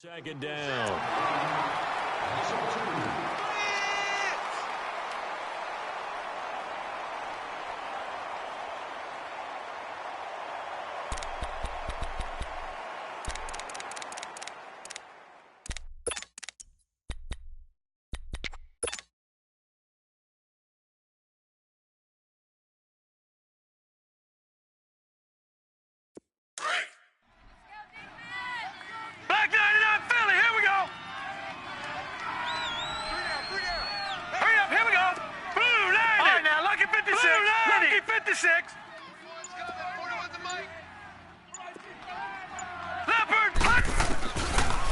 Second down.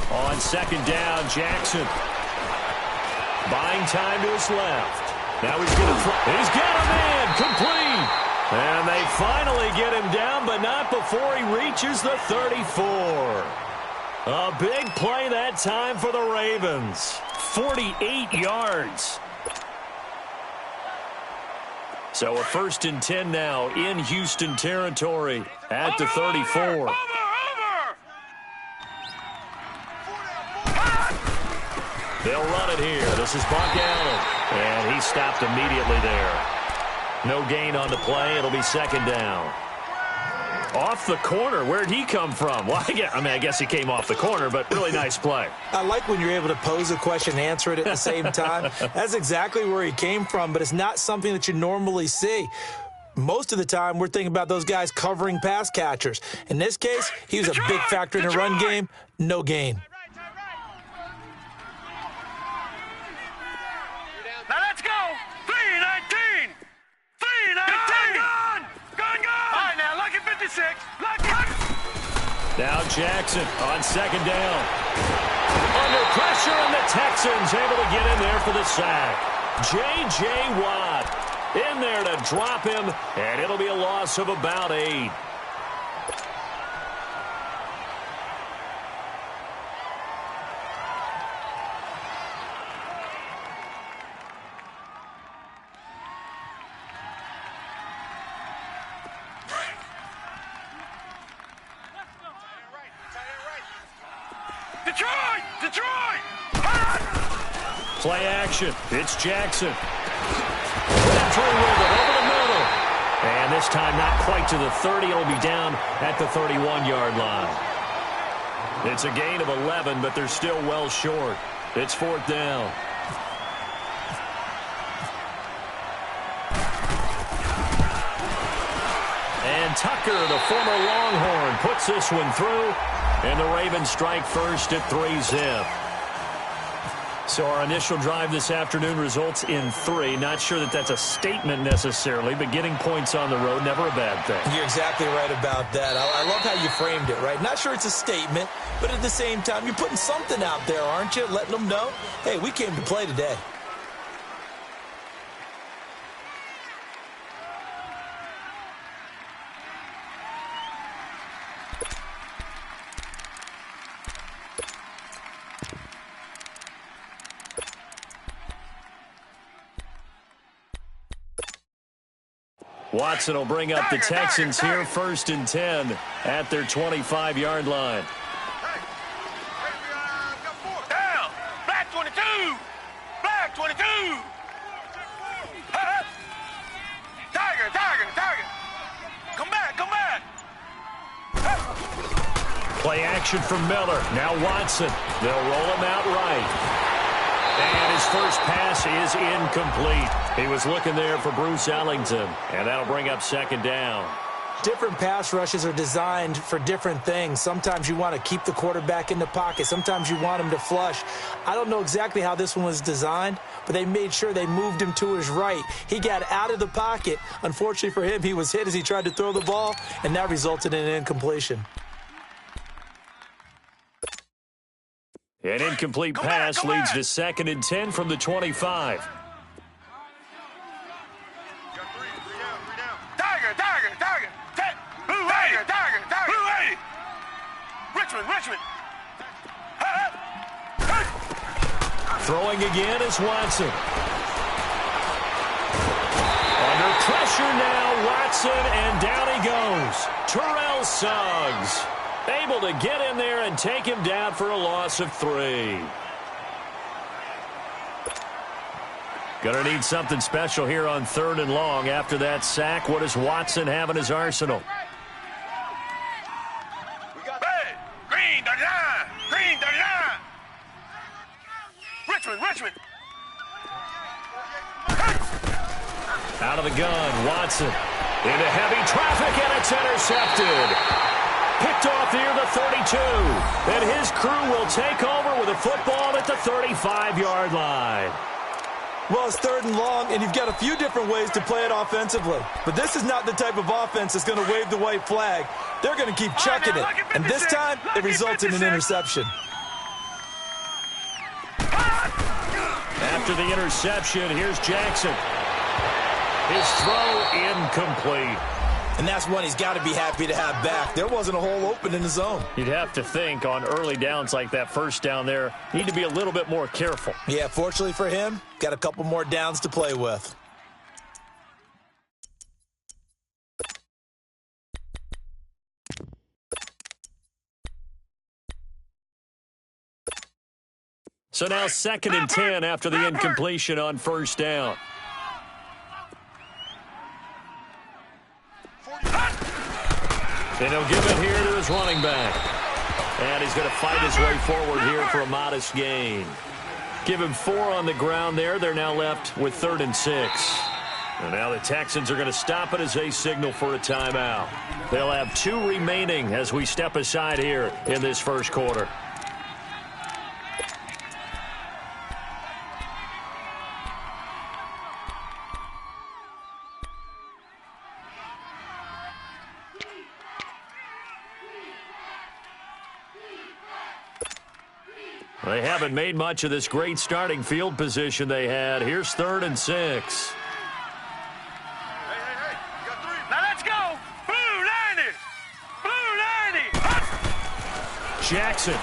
On second down, Jackson. Buying time to his left. Now he's going to throw. He's got him in. Complete. And they finally get him down, but not before he reaches the 34. A big play that time for the Ravens. 48 yards. So a 1st and 10 now in Houston territory at the 34. They'll run it here. This is Buck Allen. And he stopped immediately there. No gain on the play. It'll be second down. Off the corner. Where'd he come from? Well, I guess he came off the corner, but really nice play. I like when you're able to pose a question and answer it at the same time. That's exactly where he came from, but it's not something that you normally see. Most of the time, we're thinking about those guys covering pass catchers. In this case, he was a big factor in the run game. No gain. Now let's go. 3-19. 3-19. Gone. All right, now, lucky 56. Lucky. Now Jackson on second down. Under pressure, and the Texans able to get in there for the sack. J.J. Watt in there to drop him, and it'll be a loss of about 8. Detroit! Play action. It's Jackson. Entry with it over the middle. And this time not quite to the 30. It'll be down at the 31-yard line. It's a gain of 11, but they're still well short. It's 4th down. And Tucker, the former Longhorn, puts this one through. And the Ravens strike first at 3-zip. So our initial drive this afternoon results in 3. Not sure that that's a statement necessarily, but getting points on the road, never a bad thing. You're exactly right about that. I love how you framed it, right? Not sure it's a statement, but at the same time, you're putting something out there, aren't you? Letting them know, hey, we came to play today. Watson will bring up the Texans here, 1st and 10 at their 25-yard line. Down! Black 22! Black 22! Tiger! Come back! Play action from Miller. Now Watson. They'll roll him out right. And his first pass is incomplete. He was looking there for Bruce Ellington, and that'll bring up second down. Different pass rushes are designed for different things. Sometimes you want to keep the quarterback in the pocket. Sometimes you want him to flush. I don't know exactly how this one was designed, but they made sure they moved him to his right. He got out of the pocket. Unfortunately for him, he was hit as he tried to throw the ball, and that resulted in an incompletion. An incomplete pass leads to 2nd and 10 from the 25. Tiger! Blue 80! Richmond! Throwing again is Watson. Under pressure now, Watson, and down he goes. Terrell Suggs. Able to get in there and take him down for a loss of 3. Gonna need something special here on 3rd and long. After that sack, what does Watson have in his arsenal? Red, green, 39. Green, 39. Richmond. Out of the gun, Watson. Into heavy traffic, and it's intercepted. Picked off near the 32. And his crew will take over with a football at the 35-yard line. Well, it's 3rd and long, and you've got a few different ways to play it offensively. But this is not the type of offense that's going to wave the white flag. They're going to keep chucking it. And this time, it results in an interception. After the interception, here's Jackson. His throw incomplete. And that's one he's got to be happy to have back. There wasn't a hole open in the zone. You'd have to think on early downs like that first down there, need to be a little bit more careful. Yeah, fortunately for him, got a couple more downs to play with. So now 2nd and 10 after the incompletion on 1st down. And he'll give it here to his running back. And he's going to fight his way forward here for a modest gain. Give him 4 on the ground there. They're now left with 3rd and 6. And now the Texans are going to stop it as they signal for a timeout. They'll have 2 remaining as we step aside here in this first quarter. They haven't made much of this great starting field position they had. Here's 3rd and 6. Hey, you got 3. Now let's go. Blue 90. Blue 90. Jackson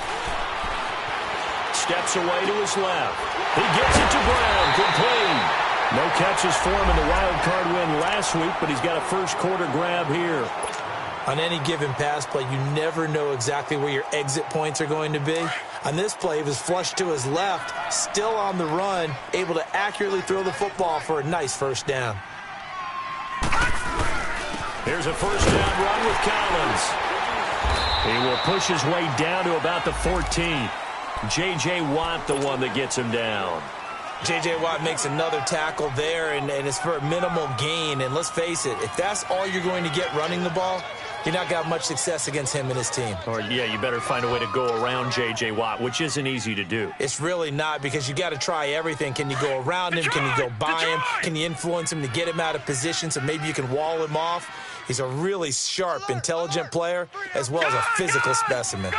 steps away to his left. He gets it to Brown, complete. No catches for him in the wild card win last week, but he's got a first quarter grab here. On any given pass play, you never know exactly where your exit points are going to be. On this play, he was flushed to his left, still on the run, able to accurately throw the football for a nice first down. Here's a first down run with Collins. He will push his way down to about the 14. J.J. Watt, the one that gets him down. J.J. Watt makes another tackle there, and it's for a minimal gain. And let's face it, if that's all you're going to get running the ball, you're not got much success against him and his team. Or, yeah, you better find a way to go around J.J. Watt, which isn't easy to do. It's really not, because you got to try everything. Can you go around him? Can you go by him? Can you influence him to get him out of position so maybe you can wall him off? He's a really sharp, intelligent player, as well as a physical specimen.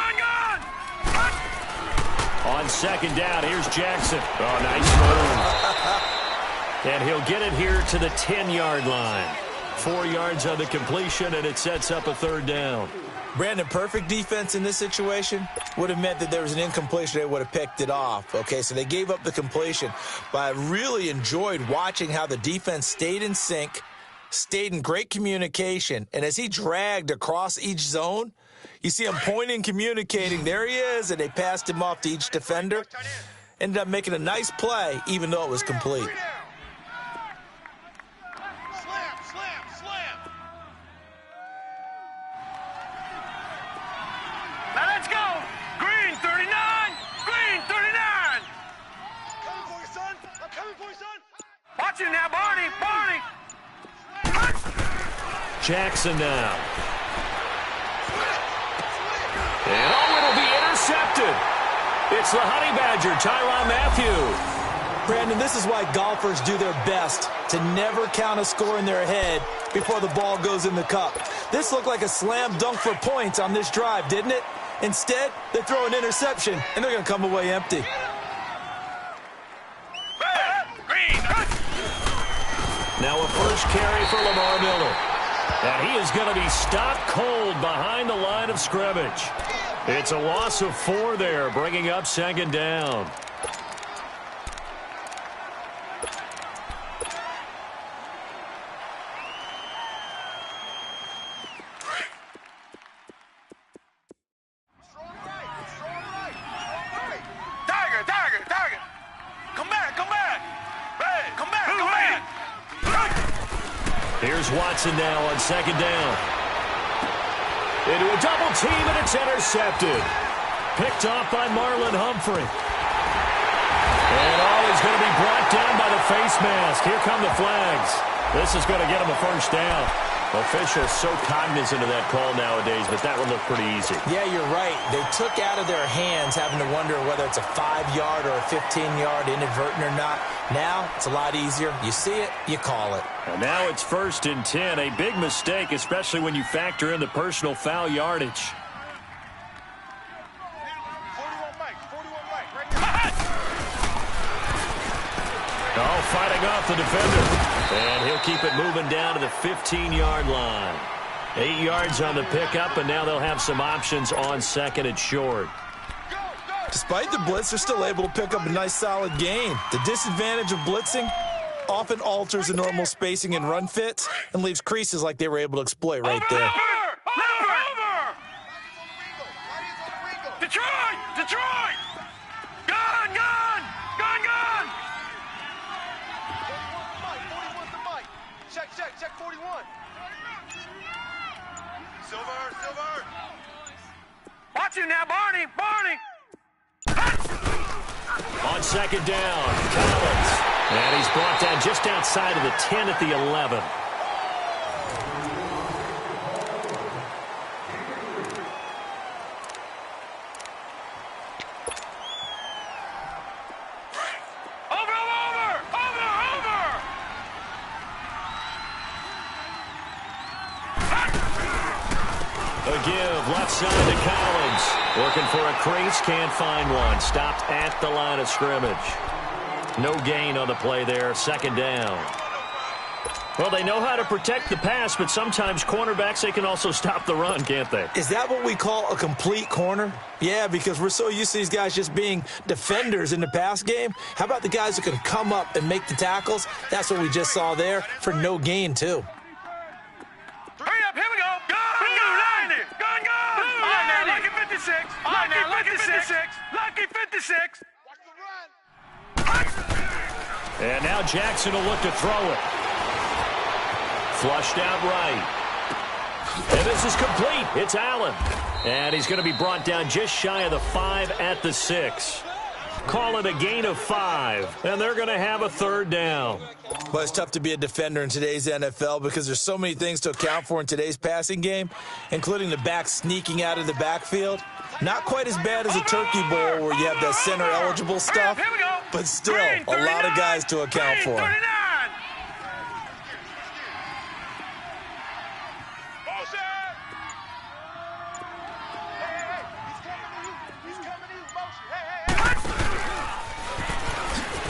On 2nd down, here's Jackson. Oh, nice move. And he'll get it here to the 10-yard line. 4 yards on the completion, and it sets up a 3rd down. Brandon, perfect defense in this situation would have meant that there was an incompletion. They would have picked it off. Okay, so they gave up the completion. But I really enjoyed watching how the defense stayed in sync, stayed in great communication, and as he dragged across each zone, you see him pointing, communicating. There he is, and they passed him off to each defender. Ended up making a nice play, even though it was complete. Now let's go. Green 39. Green 39. Coming for you, son. I'm coming for you, son. Watch it now, Barney. Barney. Jackson now. And it'll be intercepted. It's the Honey Badger, Tyrann Mathieu. Brandon, this is why golfers do their best to never count a score in their head before the ball goes in the cup. This looked like a slam dunk for points on this drive, didn't it? Instead, they throw an interception, and they're going to come away empty. Now a first carry for Lamar Miller. And he is going to be stopped cold behind the line of scrimmage. It's a loss of 4 there, bringing up 2nd down. Here's Watson now on second down. Into a double team, and it's intercepted. Picked off by Marlon Humphrey. And he's going to be brought down by the face mask. Here come the flags. This is going to get him a first down. Officials so cognizant of that call nowadays, but that one looked pretty easy. Yeah, you're right. They took out of their hands having to wonder whether it's a 5-yard or a 15-yard inadvertent or not. Now, it's a lot easier. You see it, you call it. And now it's 1st and 10. A big mistake, especially when you factor in the personal foul yardage. Oh, fighting off the defender. And he'll keep it moving down to the 15-yard line. 8 yards on the pickup, and now they'll have some options on second and short. Despite the blitz, they're still able to pick up a nice, solid gain. The disadvantage of blitzing often alters the normal spacing and run fits and leaves creases like they were able to exploit right there. Detroit! Detroit! Gun! Gun! Gun! Gun! 41's the mic. Check 41. Silver! Watch him now, Barney! On second down, Collins. And he's brought down just outside of the 10 at the 11. Left side to Collins. Looking for a crease, can't find one. Stopped at the line of scrimmage. No gain on the play there, second down. Well, they know how to protect the pass, but sometimes cornerbacks, they can also stop the run, can't they? Is that what we call a complete corner? Yeah, because we're so used to these guys just being defenders in the pass game. How about the guys who can come up and make the tackles? That's what we just saw there for no gain, too. Hurry up, here we go. Gun! Lucky 56. Lucky 56. And now Jackson will look to throw it. Flushed out right. And this is complete. It's Allen. And he's going to be brought down just shy of the 5 at the 6. Call it a gain of 5. And they're going to have a third down. Well, it's tough to be a defender in today's NFL because there's so many things to account for in today's passing game, including the back sneaking out of the backfield. Not quite as bad as a turkey bowl where you have that center-eligible stuff, but still a lot of guys to account for.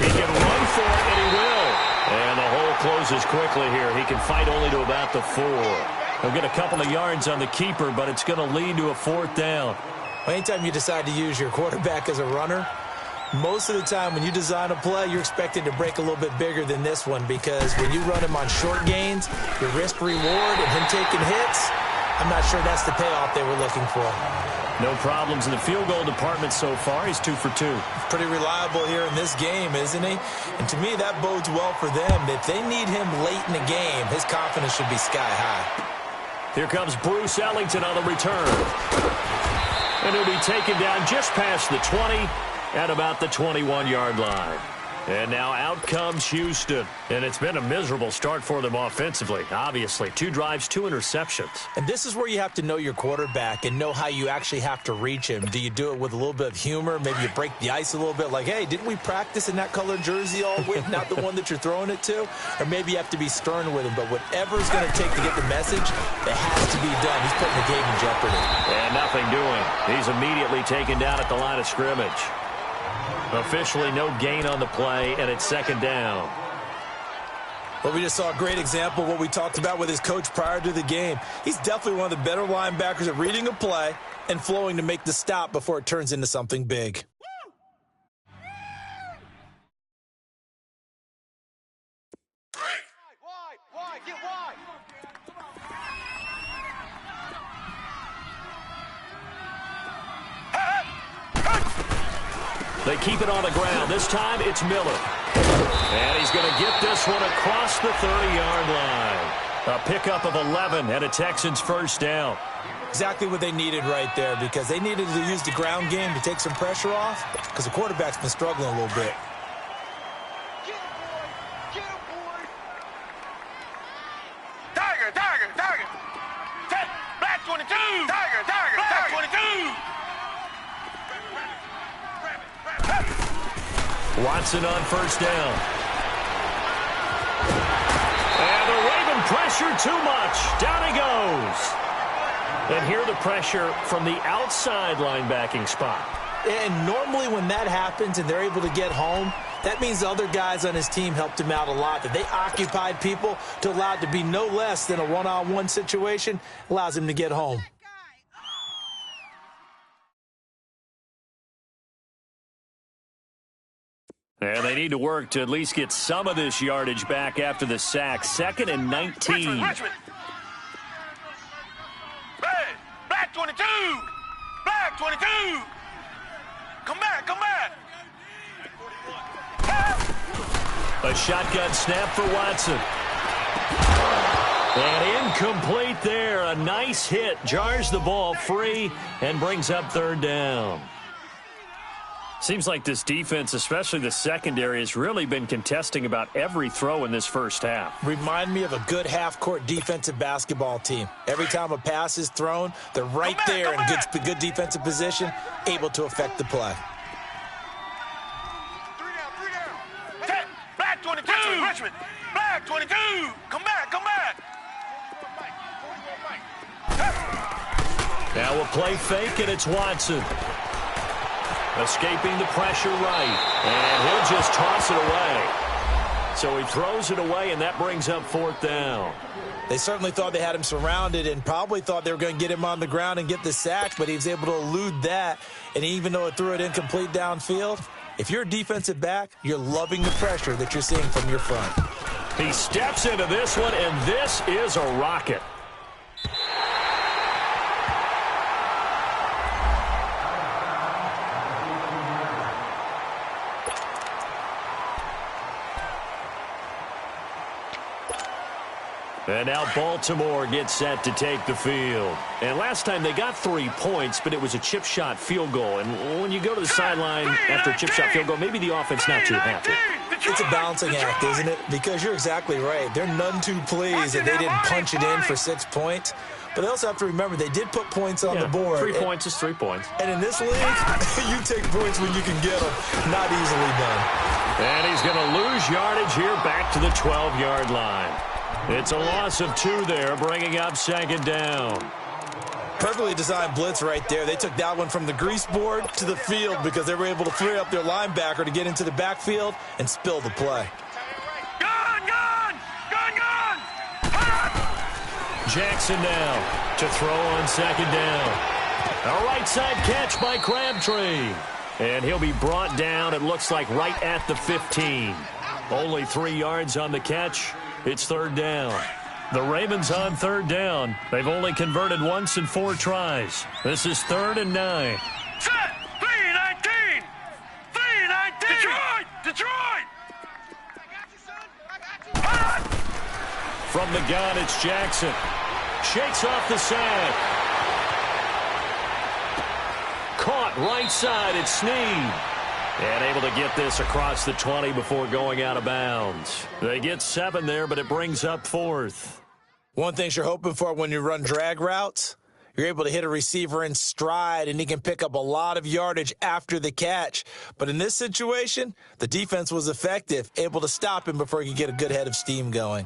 He can run for it, and he will. And the hole closes quickly here. He can fight only to about the 4. He'll get a couple of yards on the keeper, but it's going to lead to a 4th down. Anytime you decide to use your quarterback as a runner, most of the time when you design a play, you're expected to break a little bit bigger than this one because when you run him on short gains, your risk-reward and him taking hits, I'm not sure that's the payoff they were looking for. No problems in the field goal department so far. He's 2 for 2. Pretty reliable here in this game, isn't he? And to me, that bodes well for them. If they need him late in the game, his confidence should be sky high. Here comes Bruce Ellington on the return. And he'll be taken down just past the 20 at about the 21-yard line. And now out comes Houston. And it's been a miserable start for them offensively, obviously. 2 drives, 2 interceptions. And this is where you have to know your quarterback and know how you actually have to reach him. Do you do it with a little bit of humor? Maybe you break the ice a little bit like, hey, didn't we practice in that colored jersey all week, not the one that you're throwing it to? Or maybe you have to be stern with him. But whatever it's going to take to get the message, it has to be done. He's putting the game in jeopardy. And nothing doing. He's immediately taken down at the line of scrimmage. Officially no gain on the play, and it's second down. Well, we just saw a great example of what we talked about with his coach prior to the game. He's definitely one of the better linebackers at reading a play and flowing to make the stop before it turns into something big. Wide, get wide. They keep it on the ground. This time it's Miller. And he's going to get this one across the 30-yard line. A pickup of 11 and a Texans first down. Exactly what they needed right there, because they needed to use the ground game to take some pressure off, because the quarterback's been struggling a little bit. Tiger, Tiger, Tiger. Black 22. Tiger, Tiger, Black 22. Watson on first down. And the Raven pressure too much. Down he goes. And here the pressure from the outside linebacking spot. And normally when that happens and they're able to get home, that means the other guys on his team helped him out a lot. That they occupied people to allow it to be no less than a one-on-one situation, allows him to get home. And they need to work to at least get some of this yardage back after the sack. 2nd and 19. Richmond. Black 22. Black 22. Come back, come back. A shotgun snap for Watson. And incomplete there. A nice hit. Jars the ball free and brings up 3rd down. Seems like this defense, especially the secondary, has really been contesting about every throw in this first half. Remind me of a good half-court defensive basketball team. Every time a pass is thrown, they're right there in good defensive position, able to affect the play. 3 down. Black 22. Richmond. Black 22. Come back, come back. Now a play fake, and it's Watson. Escaping the pressure right. And he'll just toss it away. So he throws it away, and that brings up 4th down. They certainly thought they had him surrounded and probably thought they were going to get him on the ground and get the sack, but he was able to elude that. And even though it threw it incomplete downfield, if you're a defensive back, you're loving the pressure that you're seeing from your front. He steps into this one, and this is a rocket. And now Baltimore gets set to take the field. And last time they got 3 points, but it was a chip shot field goal. And when you go to the sideline after a chip shot field goal, maybe the offense not too happy. It's a balancing act, isn't it? Because you're exactly right. They're none too pleased that they didn't punch it in for 6 points. But they also have to remember they did put points on the board. 3 points is 3 points. And in this league, you take points when you can get them. Not easily done. And he's going to lose yardage here back to the 12-yard line. It's a loss of 2 there, bringing up 2nd down. Perfectly designed blitz right there. They took that one from the grease board to the field because they were able to free up their linebacker to get into the backfield and spill the play. Gun, gun! Gun, gun! Jackson now to throw on 2nd down. A right side catch by Crabtree. And he'll be brought down, it looks like, right at the 15. Only 3 yards on the catch. It's 3rd down. The Ravens on 3rd down. They've only converted once in 4 tries. This is 3rd and 9. Set! 3-19! 3-19! Detroit! Detroit! I got you, son. I got you. From the gun, it's Jackson. Shakes off the sack. Caught right side, it's Snead. And able to get this across the 20 before going out of bounds. They get 7 there, but it brings up 4th. One thing you're hoping for when you run drag routes, you're able to hit a receiver in stride, and he can pick up a lot of yardage after the catch. But in this situation, the defense was effective, able to stop him before he could get a good head of steam going.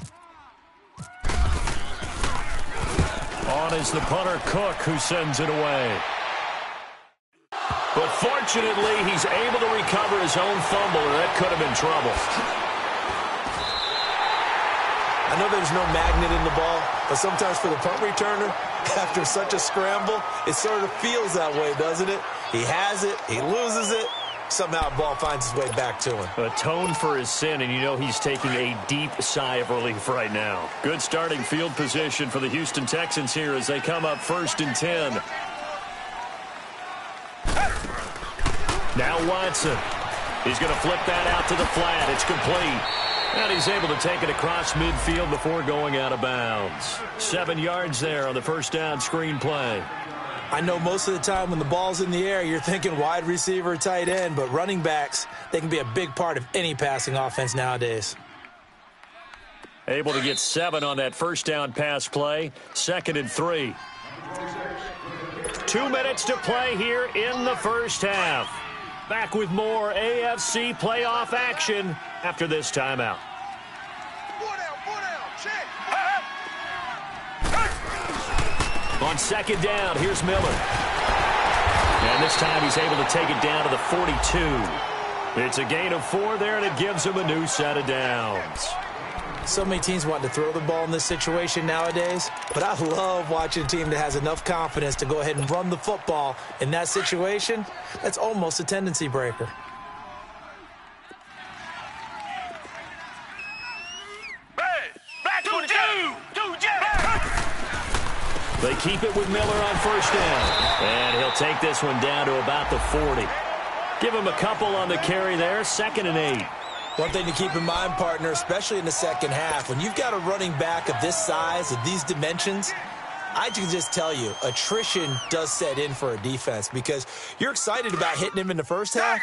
On is the punter, Cook, who sends it away. But fortunately, he's able to recover his own fumble, or that could have been trouble. I know there's no magnet in the ball, but sometimes for the punt returner, after such a scramble, it sort of feels that way, doesn't it? He has it, he loses it, somehow the ball finds its way back to him. Atone for his sin, and you know he's taking a deep sigh of relief right now. Good starting field position for the Houston Texans here as they come up 1st and 10. Now Watson. He's going to flip that out to the flat. It's complete. And he's able to take it across midfield before going out of bounds. 7 yards there on the first down screen play. I know most of the time when the ball's in the air, you're thinking wide receiver, tight end, but running backs, they can be a big part of any passing offense nowadays. Able to get 7 on that first down pass play. 2nd and 3. 2 minutes to play here in the first half. Back with more AFC playoff action after this timeout. 4 down, check. On 2nd down, here's Miller. And this time he's able to take it down to the 42. It's a gain of 4 there, and it gives him a new set of downs. So many teams want to throw the ball in this situation nowadays, but I love watching a team that has enough confidence to go ahead and run the football in that situation. That's almost a tendency breaker. They keep it with Miller on first down. And he'll take this one down to about the 40. Give him a couple on the carry there. 2nd and 8. One thing to keep in mind, partner, especially in the second half, when you've got a running back of this size, of these dimensions, I can just tell you, attrition does set in for a defense because you're excited about hitting him in the first half.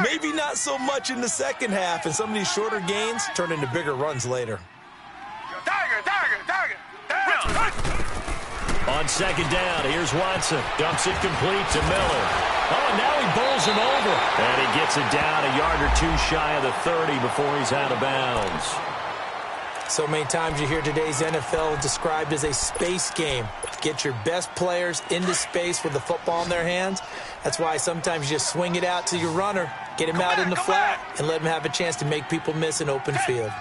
Maybe not so much in the second half, and some of these shorter gains turn into bigger runs later. On 2nd down, here's Watson. Dumps it complete to Miller. Oh, and now he bowls him over. And he gets it down a yard or 2 shy of the 30 before he's out of bounds. So many times you hear today's NFL described as a space game. Get your best players into space with the football in their hands. That's why sometimes you just swing it out to your runner, get him out in the flat, and let him have a chance to make people miss an open field.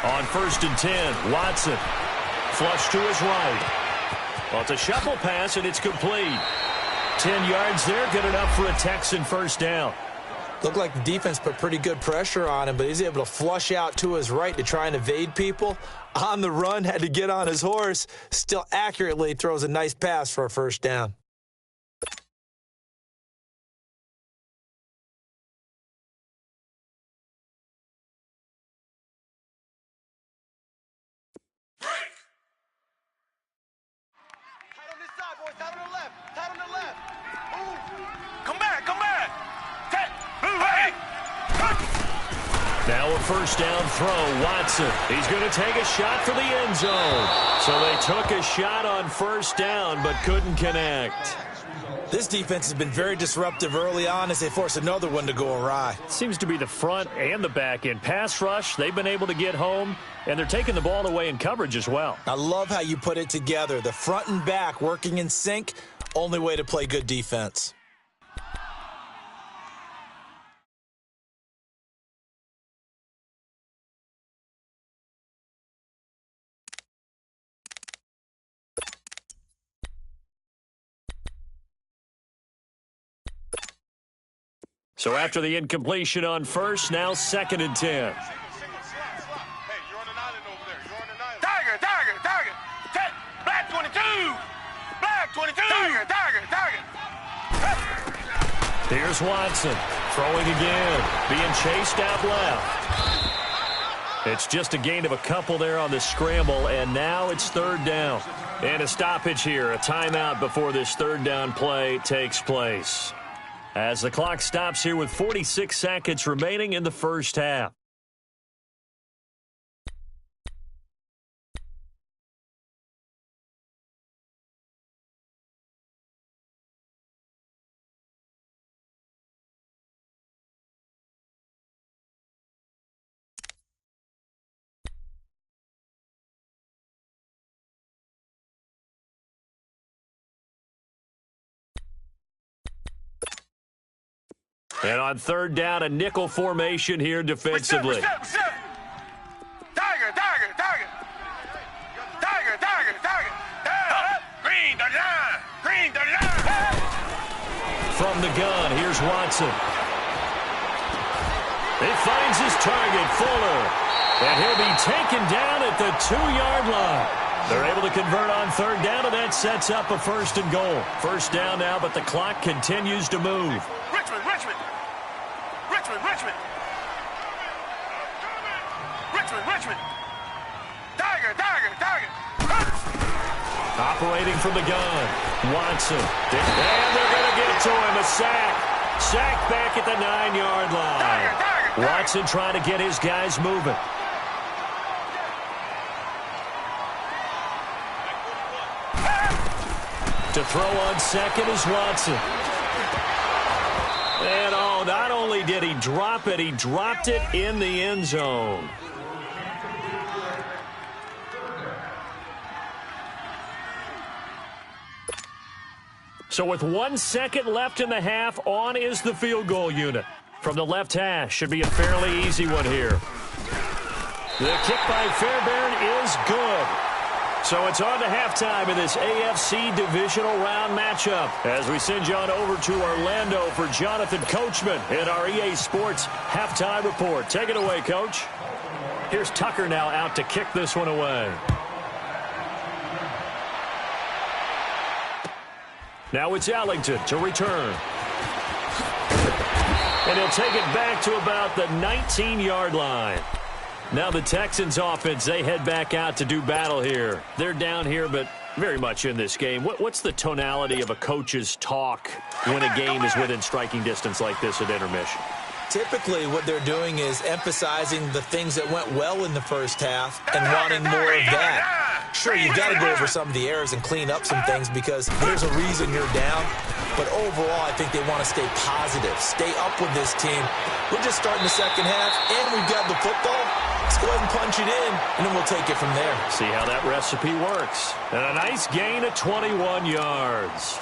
On 1st and 10, Watson. Flush to his right. Well, it's a shuffle pass, and it's complete. 10 yards there, good enough for a Texan first down. Looked like the defense put pretty good pressure on him, but he's able to flush out to his right to try and evade people. On the run, had to get on his horse. Still accurately throws a nice pass for a first down. Now a first down throw, Watson. He's going to take a shot for the end zone. So they took a shot on first down but couldn't connect. This defense has been very disruptive early on as they force another one to go awry. Seems to be the front and the back end. Pass rush, they've been able to get home, and they're taking the ball away in coverage as well. I love how you put it together. The front and back working in sync, only way to play good defense. So after the incompletion on first, now 2nd and 10. Hey, you're on an island over there. You're on an island. Tiger. Black 22. Black 22. Tiger. Here's Watson. Throwing again. Being chased out left. It's just a gain of a couple there on the scramble, and now it's 3rd down. And a stoppage here, a timeout before this 3rd down play takes place. As the clock stops here with 46 seconds remaining in the first half. And on 3rd down, a nickel formation here defensively. Tiger. Green 39. From the gun, here's Watson. He finds his target, Fuller. And he'll be taken down at the 2-yard line. They're able to convert on third down, and that sets up a 1st and goal. First down now, but the clock continues to move. Richmond, Richmond. Richmond, Richmond. Richmond, Richmond. Tiger, Tiger, Tiger. Operating from the gun. Watson. And they're going to get to him. A sack. Sack back at the 9-yard line. Watson trying to get his guys moving. To throw on second is Watson. And not only did he drop it, he dropped it in the end zone. So with 1 second left in the half, on is the field goal unit. From the left hash, should be a fairly easy one here. The kick by Fairbairn is good. So it's on to halftime in this AFC Divisional Round matchup as we send you on over to Orlando for Jonathan Coachman in our EA Sports Halftime Report. Take it away, Coach. Here's Tucker now out to kick this one away. Now it's Allington to return. And he'll take it back to about the 19-yard line. Now the Texans offense, they head back out to do battle here. They're down here, but very much in this game. What's the tonality of a coach's talk when a game is within striking distance like this at intermission? Typically, what they're doing is emphasizing the things that went well in the first half and wanting more of that. Sure, you've got to go over some of the errors and clean up some things because there's a reason you're down. But overall, I think they want to stay positive, stay up with this team. We're just starting the second half, and we've got the football. Let's go ahead and punch it in, and then we'll take it from there. See how that recipe works. And a nice gain of 21 yards.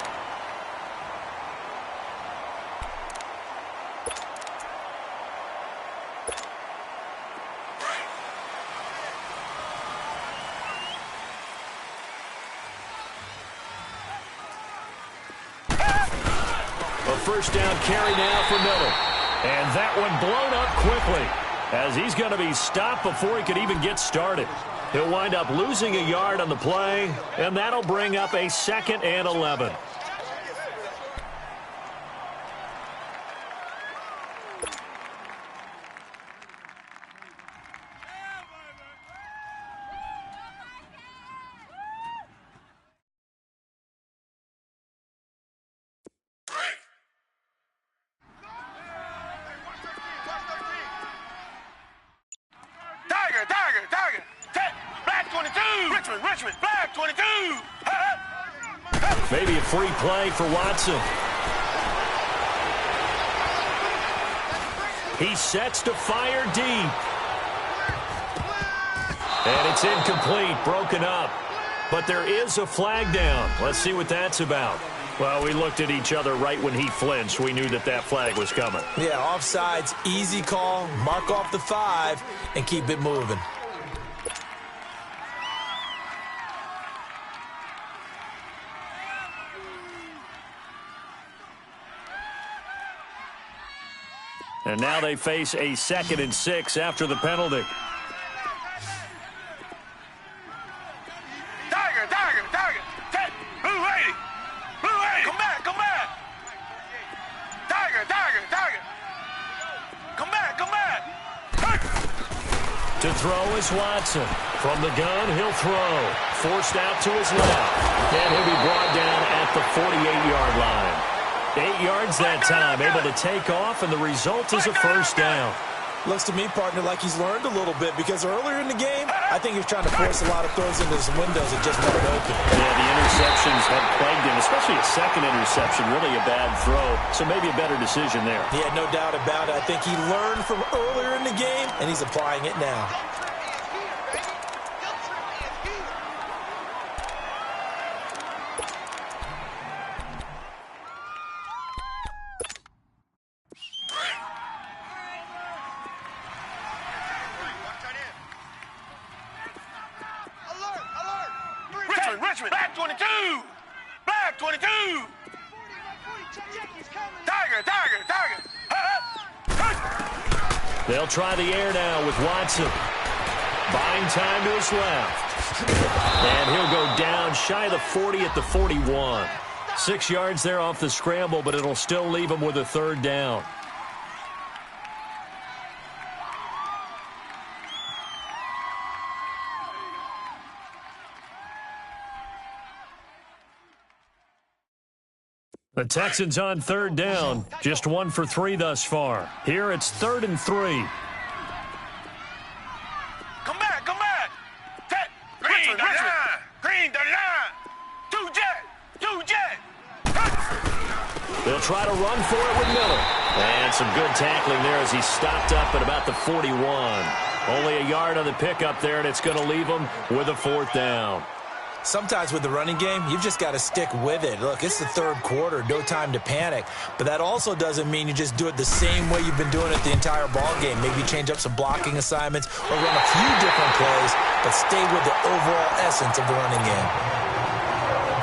A first down carry now for Miller. And that one blown up quickly as he's going to be stopped before he could even get started. He'll wind up losing a yard on the play, and that'll bring up a 2nd and 11. Richmond, flag 22. Maybe a free play for Watson. He sets to fire deep. And it's incomplete, broken up. But there is a flag down. Let's see what that's about. Well, we looked at each other right when he flinched. We knew that that flag was coming. Yeah, offsides, easy call. Mark off the 5 and keep it moving. And now they face a 2nd and 6 after the penalty. Tiger. Blue 80. Come back. Tiger. Come back. To throw is Watson. From the gun, he'll throw. Forced out to his left. And he'll be brought down at the 48-yard line. 8 yards that time, able to take off, and the result is a first down. Looks to me, partner, like he's learned a little bit because earlier in the game, I think he was trying to force a lot of throws into some windows that just weren't open. Yeah, the interceptions have plagued him, especially a second interception, really a bad throw. So maybe a better decision there. Yeah, no doubt about it. I think he learned from earlier in the game, and he's applying it now. Richmond, flag 22. Tiger. They'll try the air now with Watson. Buying time to his left. And he'll go down shy of the 40 at the 41. 6 yards there off the scramble, but it'll still leave him with a third down. The Texans on third down, just 1 for 3 thus far. Here it's 3rd and 3. Come back, come back. Green, the line. Green, the line. Two jet. They'll try to run for it with Miller. And some good tackling there as he stopped up at about the 41. Only a yard on the pickup there, and it's going to leave him with a 4th down. Sometimes with the running game, you've just got to stick with it. Look, it's the third quarter, no time to panic. But that also doesn't mean you just do it the same way you've been doing it the entire ball game. Maybe change up some blocking assignments or run a few different plays, but stay with the overall essence of the running game.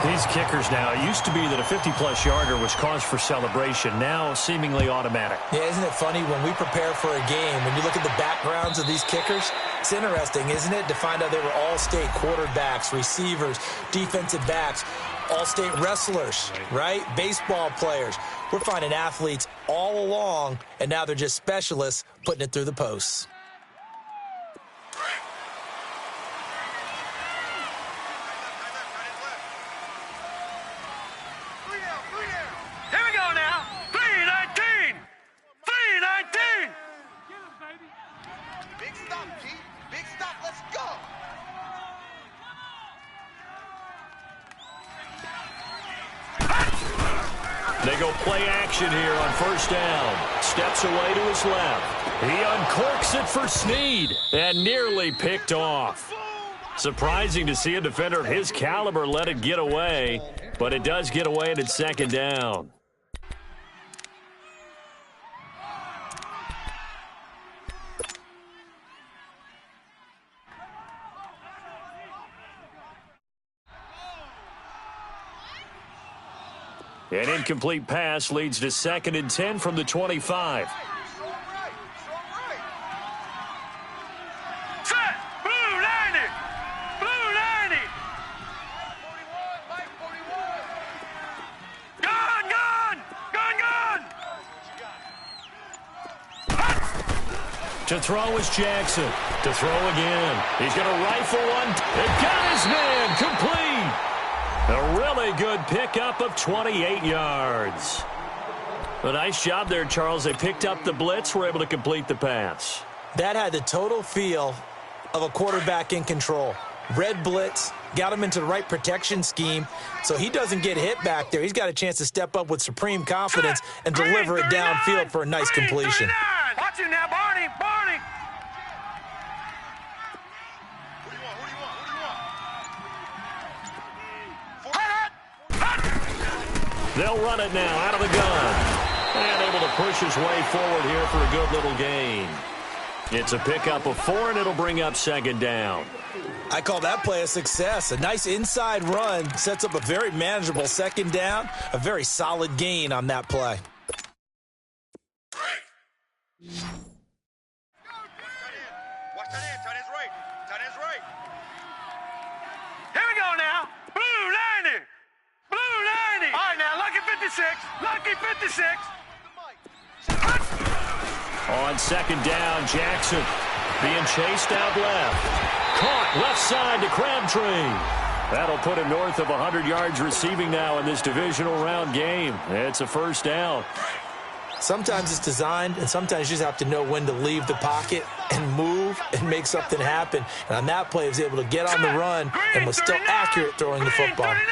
These kickers now, it used to be that a 50-plus yarder was cause for celebration. Now, seemingly automatic. Yeah, isn't it funny when we prepare for a game, when you look at the backgrounds of these kickers, it's interesting, isn't it, to find out they were all-state quarterbacks, receivers, defensive backs, all-state wrestlers, right? Baseball players. We're finding athletes all along, and now they're just specialists putting it through the posts. They go play action here on first down. Steps away to his left. He uncorks it for Snead and nearly picked off. Surprising to see a defender of his caliber let it get away, but it does get away and it's 2nd down. An incomplete pass leads to 2nd and 10 from the 25. Set! Blue 90! Blue 90! Gun! Gun! Gun! Gun! To throw is Jackson. To throw again. He's going to rifle one. It got his man. Complete. A really good pickup of 28 yards. A nice job there, Charles. They picked up the blitz, were able to complete the pass. That had the total feel of a quarterback in control. Red blitz, got him into the right protection scheme, so he doesn't get hit back there. He's got a chance to step up with supreme confidence and deliver it downfield for a nice completion. Watch it now, Barney! Barney! They'll run it now out of the gun. And able to push his way forward here for a good little gain. It's a pickup of 4, and it'll bring up 2nd down. I call that play a success. A nice inside run sets up a very manageable 2nd down. A very solid gain on that play. Watch that end. Tight end's right. Tight end's right. Here we go now. Blue 90. Blue 90. All right, now, lucky 56. Lucky 56. On 2nd down, Jackson being chased out left. Caught left side to Crabtree. That'll put him north of 100 yards receiving now in this divisional round game. It's a 1st down. Sometimes it's designed, and sometimes you just have to know when to leave the pocket and move and make something happen. And on that play, he was able to get on the run and was still accurate throwing the football. Gun,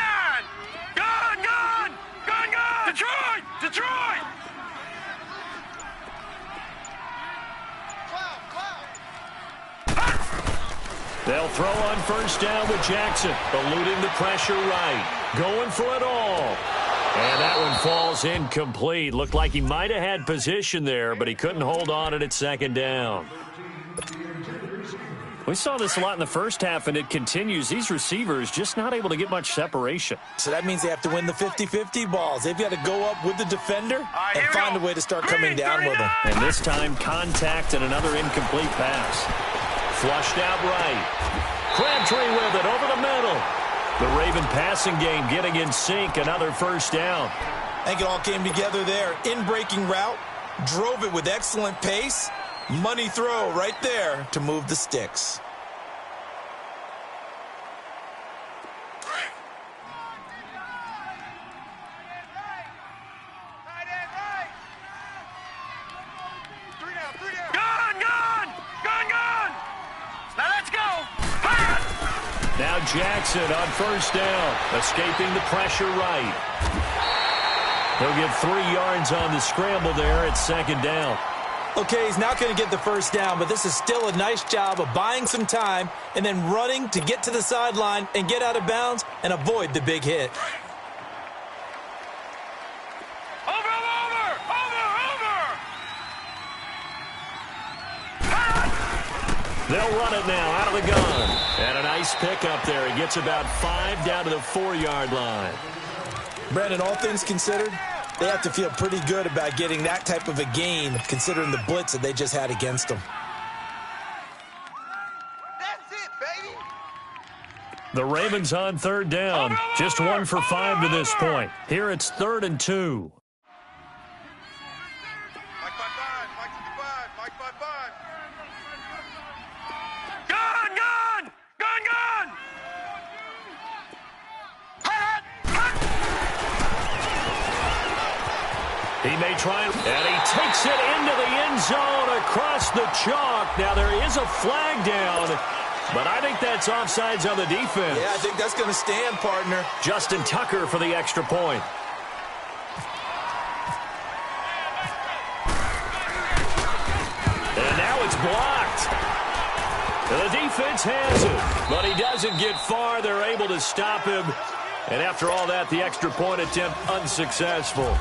gun, gun, gun. Detroit, Detroit. They'll throw on 1st down with Jackson, eluding the pressure right, going for it all. And that one falls incomplete. Looked like he might have had position there, but he couldn't hold on it at 2nd down. We saw this a lot in the first half, and it continues. These receivers just not able to get much separation. So that means they have to win the 50-50 balls. They've got to go up with the defender and find a way to start coming down with them. And this time, contact and another incomplete pass. Flushed out right. Crabtree with it over the middle. The Raven passing game getting in sync. Another first down. I think it all came together there. In-breaking route. Drove it with excellent pace. Money throw right there to move the sticks. Now Jackson on first down, escaping the pressure right. He'll get 3 yards on the scramble there at second down. Okay, he's not going to get the first down, but this is still a nice job of buying some time and then running to get to the sideline and get out of bounds and avoid the big hit. They'll run it now out of the gun. And a nice pickup there. He gets about 5 down to the 4-yard line. Brandon, all things considered, they have to feel pretty good about getting that type of a gain considering the blitz that they just had against them. That's it, baby. The Ravens on third down. Just 1 for 5 to this point. Here it's 3rd and 2. He may try, and he takes it into the end zone across the chalk. Now, there is a flag down, but I think that's offsides on the defense. Yeah, I think that's going to stand, partner. Justin Tucker for the extra point. And now it's blocked. The defense has it, but he doesn't get far. They're able to stop him. And after all that, the extra point attempt unsuccessful.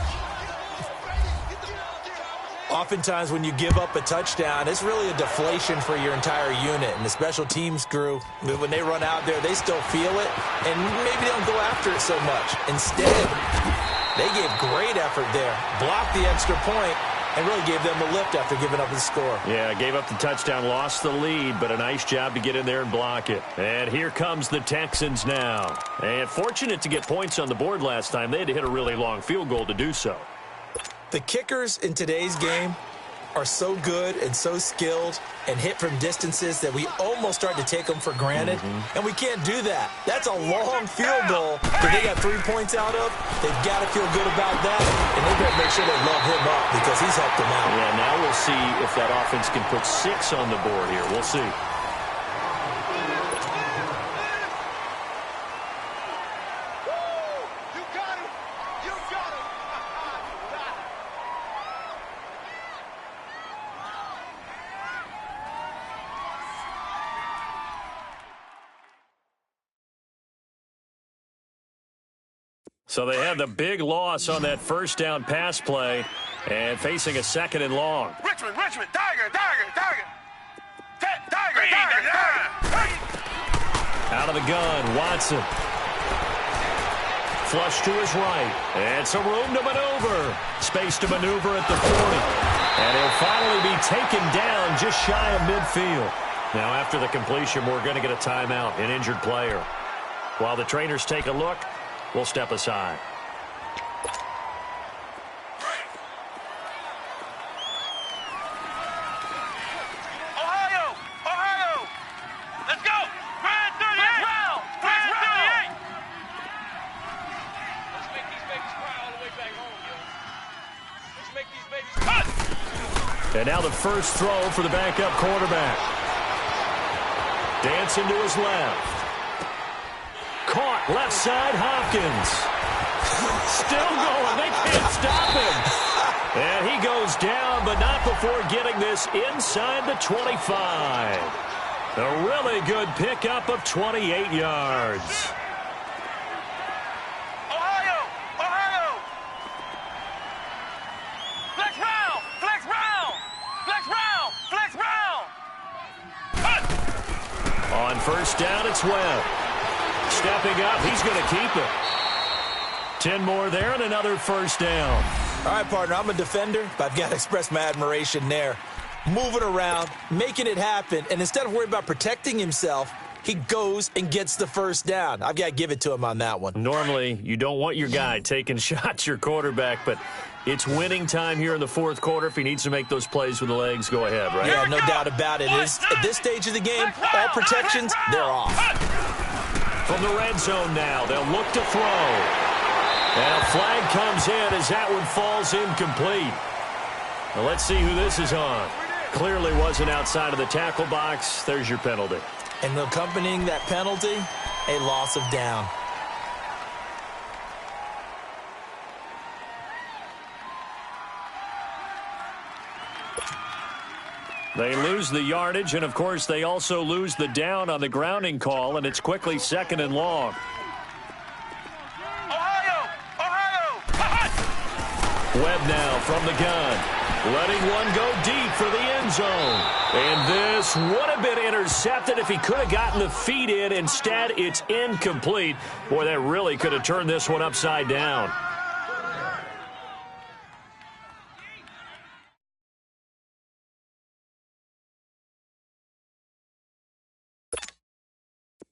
Oftentimes when you give up a touchdown, it's really a deflation for your entire unit. And the special teams crew, when they run out there, they still feel it. And maybe they don't go after it so much. Instead, they gave great effort there. Blocked the extra point and really gave them a lift after giving up the score. Yeah, gave up the touchdown, lost the lead, but a nice job to get in there and block it. And here comes the Texans now. And fortunate to get points on the board last time. They had to hit a really long field goal to do so. The kickers in today's game are so good and so skilled and hit from distances that we almost start to take them for granted, and we can't do that. That's a long field goal that they got 3 points out of. They've got to feel good about that, and they better make sure they love him up because he's helped them out. Yeah, now we'll see if that offense can put 6 on the board here. We'll see. So they had the big loss on that first down pass play and facing a 2nd and long. Richmond, Tiger. Out of the gun, Watson. Flush to his right. And some room to maneuver. Space to maneuver at the 40. And he'll finally be taken down just shy of midfield. Now after the completion, we're going to get a timeout, an injured player. While the trainers take a look, we'll step aside. Ohio! Let's go! Grand 38! Grand 38! Let's make these babies cry all the way back home, yo. Let's make these babies cry. And now the first throw for the backup quarterback. Dancing to his left. Caught left side, Hopkins. Still going. They can't stop him. And he goes down, but not before getting this inside the 25. A really good pickup of 28 yards. Ohio! Flex round! On first down, it's Webb. Stepping up, he's going to keep it. 10 more there and another first down. All right, partner, I'm a defender, but I've got to express my admiration there. moving around, making it happen, and instead of worrying about protecting himself, he goes and gets the first down. I've got to give it to him on that one. Normally, you don't want your guy taking shots, your quarterback, but it's winning time here in the fourth quarter. If he needs to make those plays with the legs, go ahead, right? Yeah, no doubt about it. At this stage of the game, all protections, they're off. From the red zone now, they'll look to throw. And a flag comes in as that one falls incomplete. Now let's see who this is on. Clearly wasn't outside of the tackle box. There's your penalty. And accompanying that penalty, a loss of down. They lose the yardage, and, of course, they also lose the down on the grounding call, and it's quickly 2nd and long. Ohio! Webb now from the gun, letting one go deep for the end zone. And this would have been intercepted if he could have gotten the feet in. Instead, it's incomplete. Boy, that really could have turned this one upside down.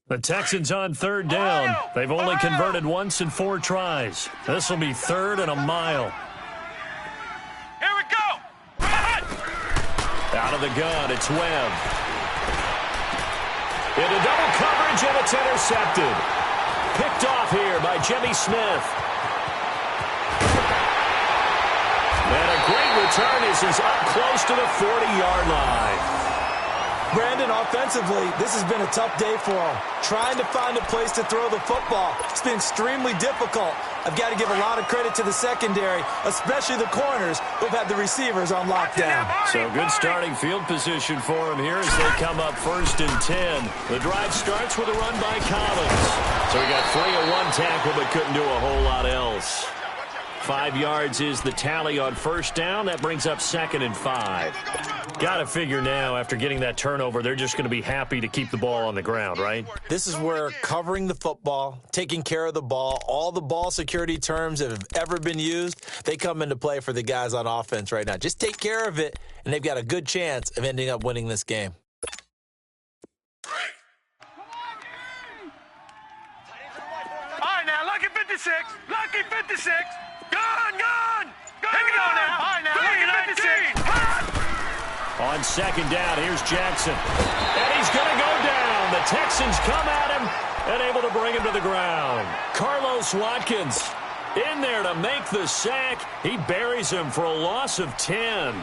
The Texans on 3rd down. They've only converted once in 4 tries. This will be 3rd and a mile. Here we go! Out of the gun, it's Webb. Into double coverage, and it's intercepted. Picked off here by Jimmy Smith. And a great return as he's up close to the 40-yard line. Brandon, offensively, this has been a tough day for him. Trying to find a place to throw the football. It's been extremely difficult. I've got to give a lot of credit to the secondary, especially the corners who've had the receivers on lockdown. So good starting field position for him here as they come up 1st and 10. The drive starts with a run by Collins. So he got 3 on 1 tackle but couldn't do a whole lot else. 5 yards is the tally on 1st down. That brings up 2nd and 5. Got to figure now, after getting that turnover, they're just going to be happy to keep the ball on the ground, right? This is where covering the football, taking care of the ball, all the ball security terms that have ever been used, they come into play for the guys on offense right now. Just take care of it, and they've got a good chance of ending up winning this game. All right, now, lucky 56. Lucky 56. Gun! Here we go now. All right, now, lucky 56. On 2nd down, here's Jackson. And he's going to go down. The Texans come at him and able to bring him to the ground. Carlos Watkins in there to make the sack. He buries him for a loss of 10.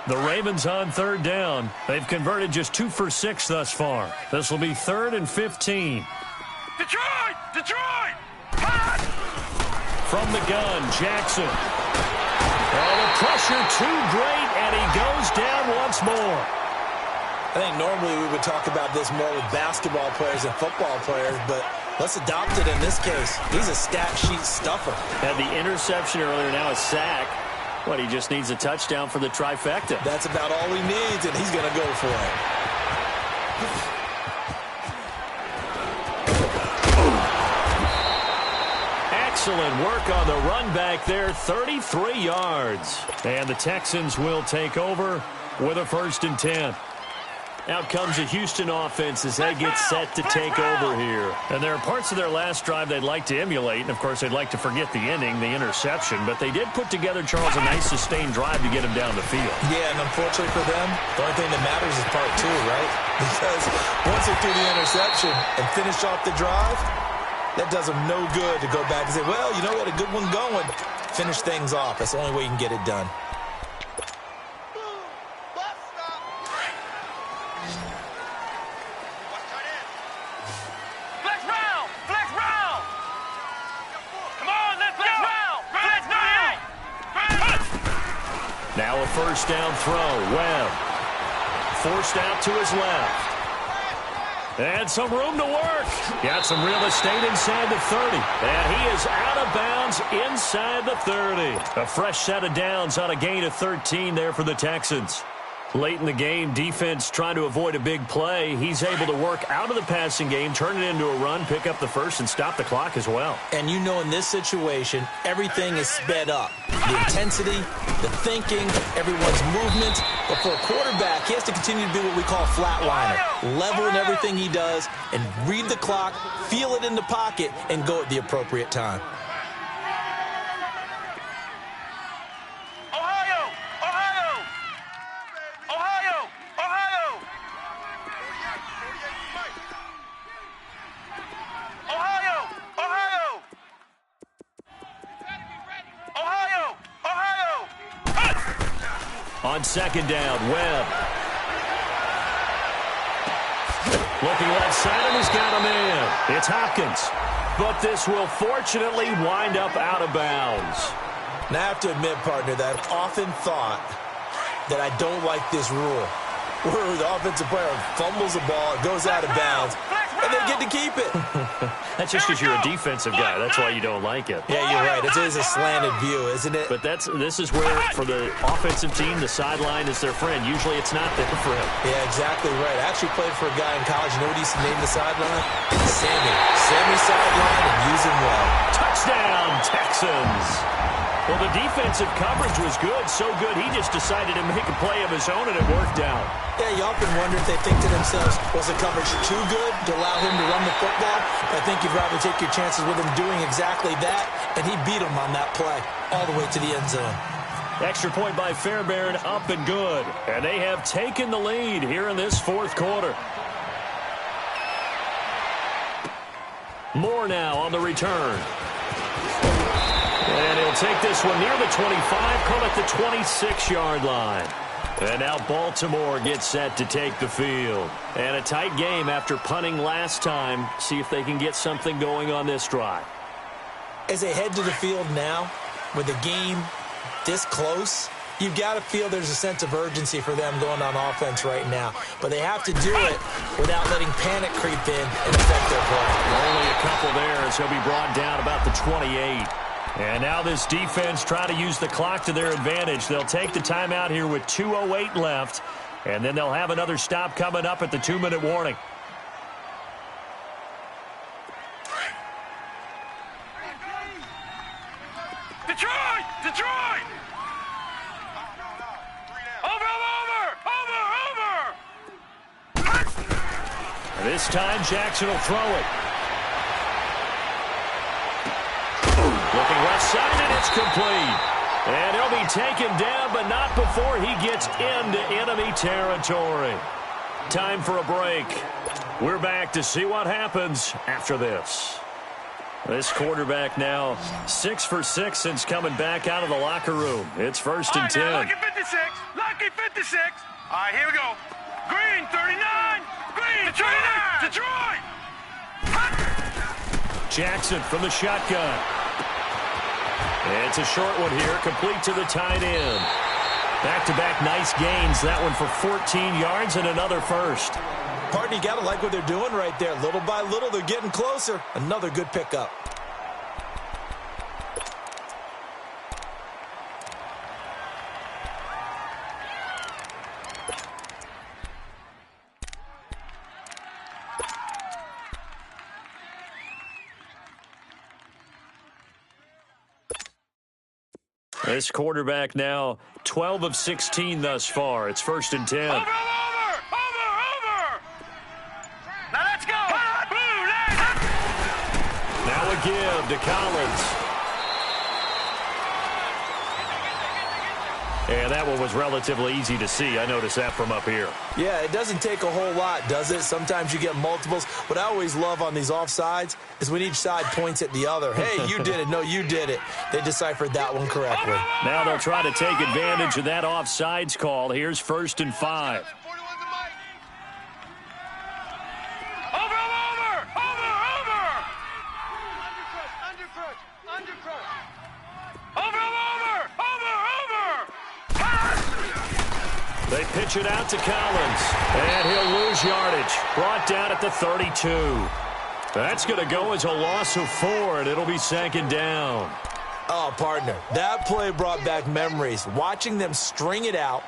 The Ravens on 3rd down. They've converted just 2 for 6 thus far. This will be 3rd and 15. Detroit! From the gun, Jackson. Oh, the pressure too great, and he goes down once more. I think normally we would talk about this more with basketball players and football players, but let's adopt it in this case. He's a stat sheet stuffer. Had the interception earlier, now a sack. What, he just needs a touchdown for the trifecta. That's about all he needs, and he's going to go for it. Excellent work on the run back there, 33 yards. And the Texans will take over with a 1st and 10. Out comes the Houston offense as they get set to take over here. And there are parts of their last drive they'd like to emulate. And, of course, they'd like to forget the ending, the interception. But they did put together, Charles, a nice sustained drive to get him down the field. Yeah, and unfortunately for them, the only thing that matters is part 2, right? Because once they threw the interception and finished off the drive, that does them no good to go back and say, well, you know, we had a good one going. Finish things off. That's the only way you can get it done. Now a 1st down throw. Webb forced out to his left. And some room to work. Got some real estate inside the 30. And he is out of bounds inside the 30. A fresh set of downs on a gain of 13 there for the Texans. Late in the game, defense trying to avoid a big play. He's able to work out of the passing game, turn it into a run, pick up the first, and stop the clock as well. And you know in this situation, everything is sped up. The intensity, the thinking, everyone's movement. But for a quarterback, he has to continue to be what we call flatliner. Level in everything he does and read the clock, feel it in the pocket, and go at the appropriate time. On second down, Webb. Looking left side, and he's got him in. It's Hopkins. But this will fortunately wind up out of bounds. Now, I have to admit, partner, that I've often thought that I don't like this rule, where the offensive player fumbles the ball, it goes out of bounds, and they get to keep it. That's just because you're a defensive guy. That's why you don't like it. Yeah, you're right. It is a slanted view, isn't it? But this is where, for the offensive team, the sideline is their friend. Usually it's not there for him. Yeah, exactly right. I actually played for a guy in college. You know what he used to name the sideline? Sammy. Sammy sideline, and use him well. Touchdown, Texans. Well, the defensive coverage was good, so good he just decided to make a play of his own, and it worked out. Yeah, you often wonder if they think to themselves, was the coverage too good to allow him to run the football? I think you'd rather take your chances with him doing exactly that, and he beat him on that play all the way to the end zone. Extra point by Fairbairn, up and good. And they have taken the lead here in this fourth quarter. Moore now on the return. And he'll take this one near the 25, call it the 26-yard line. And now Baltimore gets set to take the field. And a tight game after punting last time. See if they can get something going on this drive. As they head to the field now, with the game this close, you've got to feel there's a sense of urgency for them going on offense right now. But they have to do it without letting panic creep in and affect their play. Only a couple there as he'll be brought down about the 28. And now this defense trying to use the clock to their advantage. They'll take the timeout here with 2:08 left. And then they'll have another stop coming up at the 2-minute warning. Detroit! Detroit! Over! And this time Jackson will throw it. Looking left side, and it's complete. And he'll be taken down, but not before he gets into enemy territory. Time for a break. We're back to see what happens after this. This quarterback now 6 for 6 since coming back out of the locker room. It's first and 10. Lucky 56. Lucky 56. All right, here we go. Green, 39. Green, Detroit. Jackson from the shotgun. It's a short one here, complete to the tight end. Back-to-back nice gains. That one for 14 yards and another first. Partner, you got to like what they're doing right there. Little by little, they're getting closer. Another good pickup. This quarterback now 12 of 16 thus far. It's first and 10. Over! Now let's go! Now a give to Collins. And that one was relatively easy to see. I noticed that from up here. Yeah, it doesn't take a whole lot, does it? Sometimes you get multiples. What I always love on these offsides is when each side points at the other. Hey, you did it. No, you did it. They deciphered that one correctly. Now they'll try to take advantage of that offsides call. Here's first and 5. They pitch it out to Collins, and he'll lose yardage. Brought down at the 32. That's going to go as a loss of 4, and it'll be second down. Oh, partner, that play brought back memories. Watching them string it out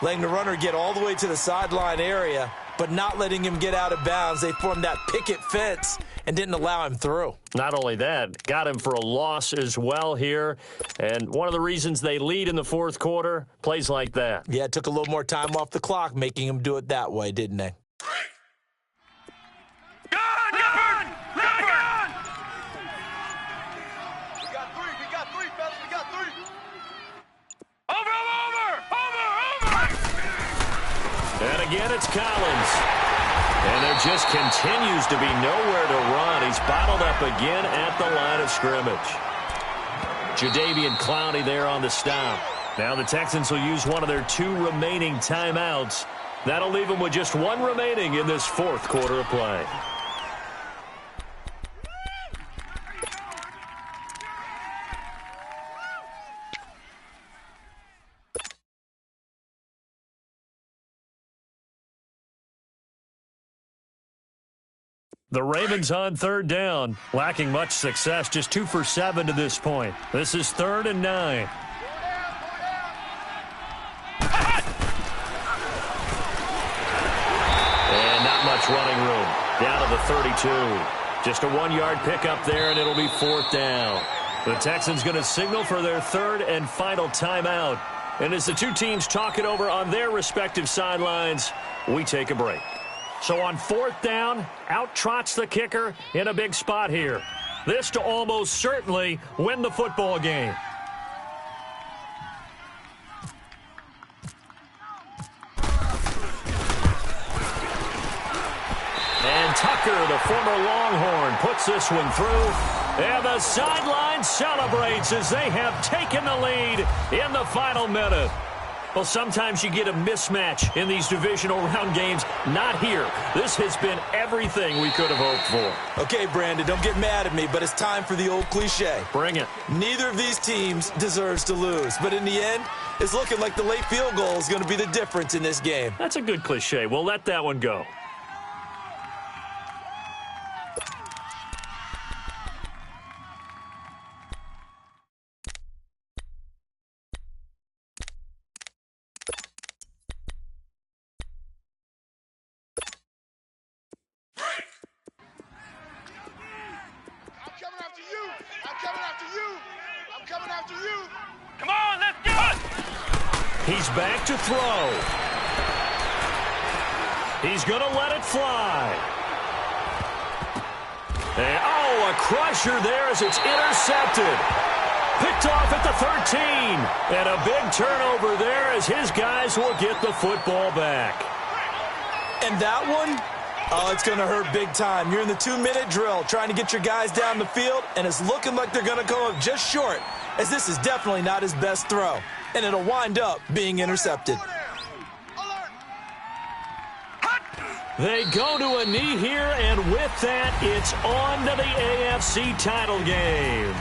letting the runner get all the way to the sideline area, but not letting him get out of bounds. They formed that picket fence and didn't allow him through. Not only that, got him for a loss as well here. And one of the reasons they lead in the fourth quarter, plays like that. Yeah, it took a little more time off the clock, making him do it that way, didn't they? And again, it's Collins. And there just continues to be nowhere to run. He's bottled up again at the line of scrimmage. Jadeveon Clowney there on the stop. Now the Texans will use one of their 2 remaining timeouts. That'll leave them with just 1 remaining in this fourth quarter of play. The Ravens on third down, lacking much success, just 2 for 7 to this point. This is 3rd and 9. And not much running room. Down to the 32. Just a 1-yard pickup there, and it'll be 4th down. The Texans going to signal for their 3rd and final timeout. And as the 2 teams talk it over on their respective sidelines, we take a break. So on 4th down, out trots the kicker in a big spot here. This to almost certainly win the football game. And Tucker, the former Longhorn, puts this one through. And the sideline celebrates as they have taken the lead in the final minute. Well, sometimes you get a mismatch in these divisional round games. Not here. This has been everything we could have hoped for. Okay, Brandon, don't get mad at me, but it's time for the old cliche. Bring it. Neither of these teams deserves to lose, but in the end, it's looking like the late field goal is going to be the difference in this game. That's a good cliche. We'll let that one go. He's back to throw. He's going to let it fly. And, oh, a crusher there as it's intercepted. Picked off at the 13. And a big turnover there as his guys will get the football back. And that one, oh, it's going to hurt big time. You're in the 2-minute drill trying to get your guys down the field, and it's looking like they're going to go up just short, as this is definitely not his best throw. And it'll wind up being intercepted. They go to a knee here, and with that, it's on to the AFC title game.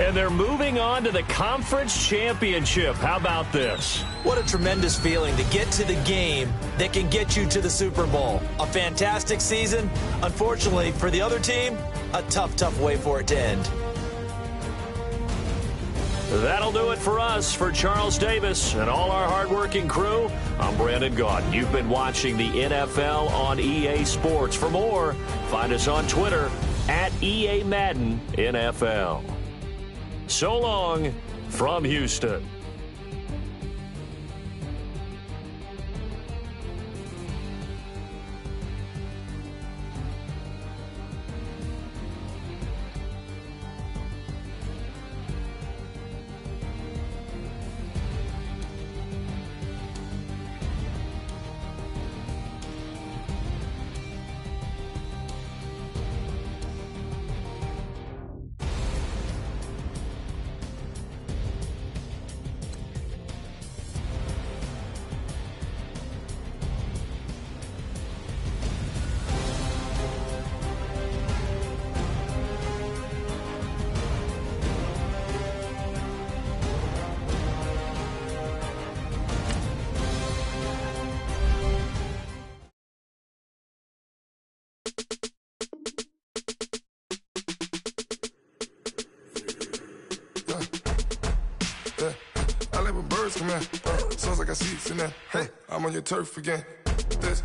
And they're moving on to the conference championship. How about this? What a tremendous feeling to get to the game that can get you to the Super Bowl. A fantastic season. Unfortunately, for the other team, a tough, tough way for it to end. That'll do it for us. For Charles Davis and all our hardworking crew, I'm Brandon Gaudin. You've been watching the NFL on EA Sports. For more, find us on Twitter at EA Madden NFL. So long from Houston. birds come in. Sounds like I see it in there. Hey, I'm on your turf again. This,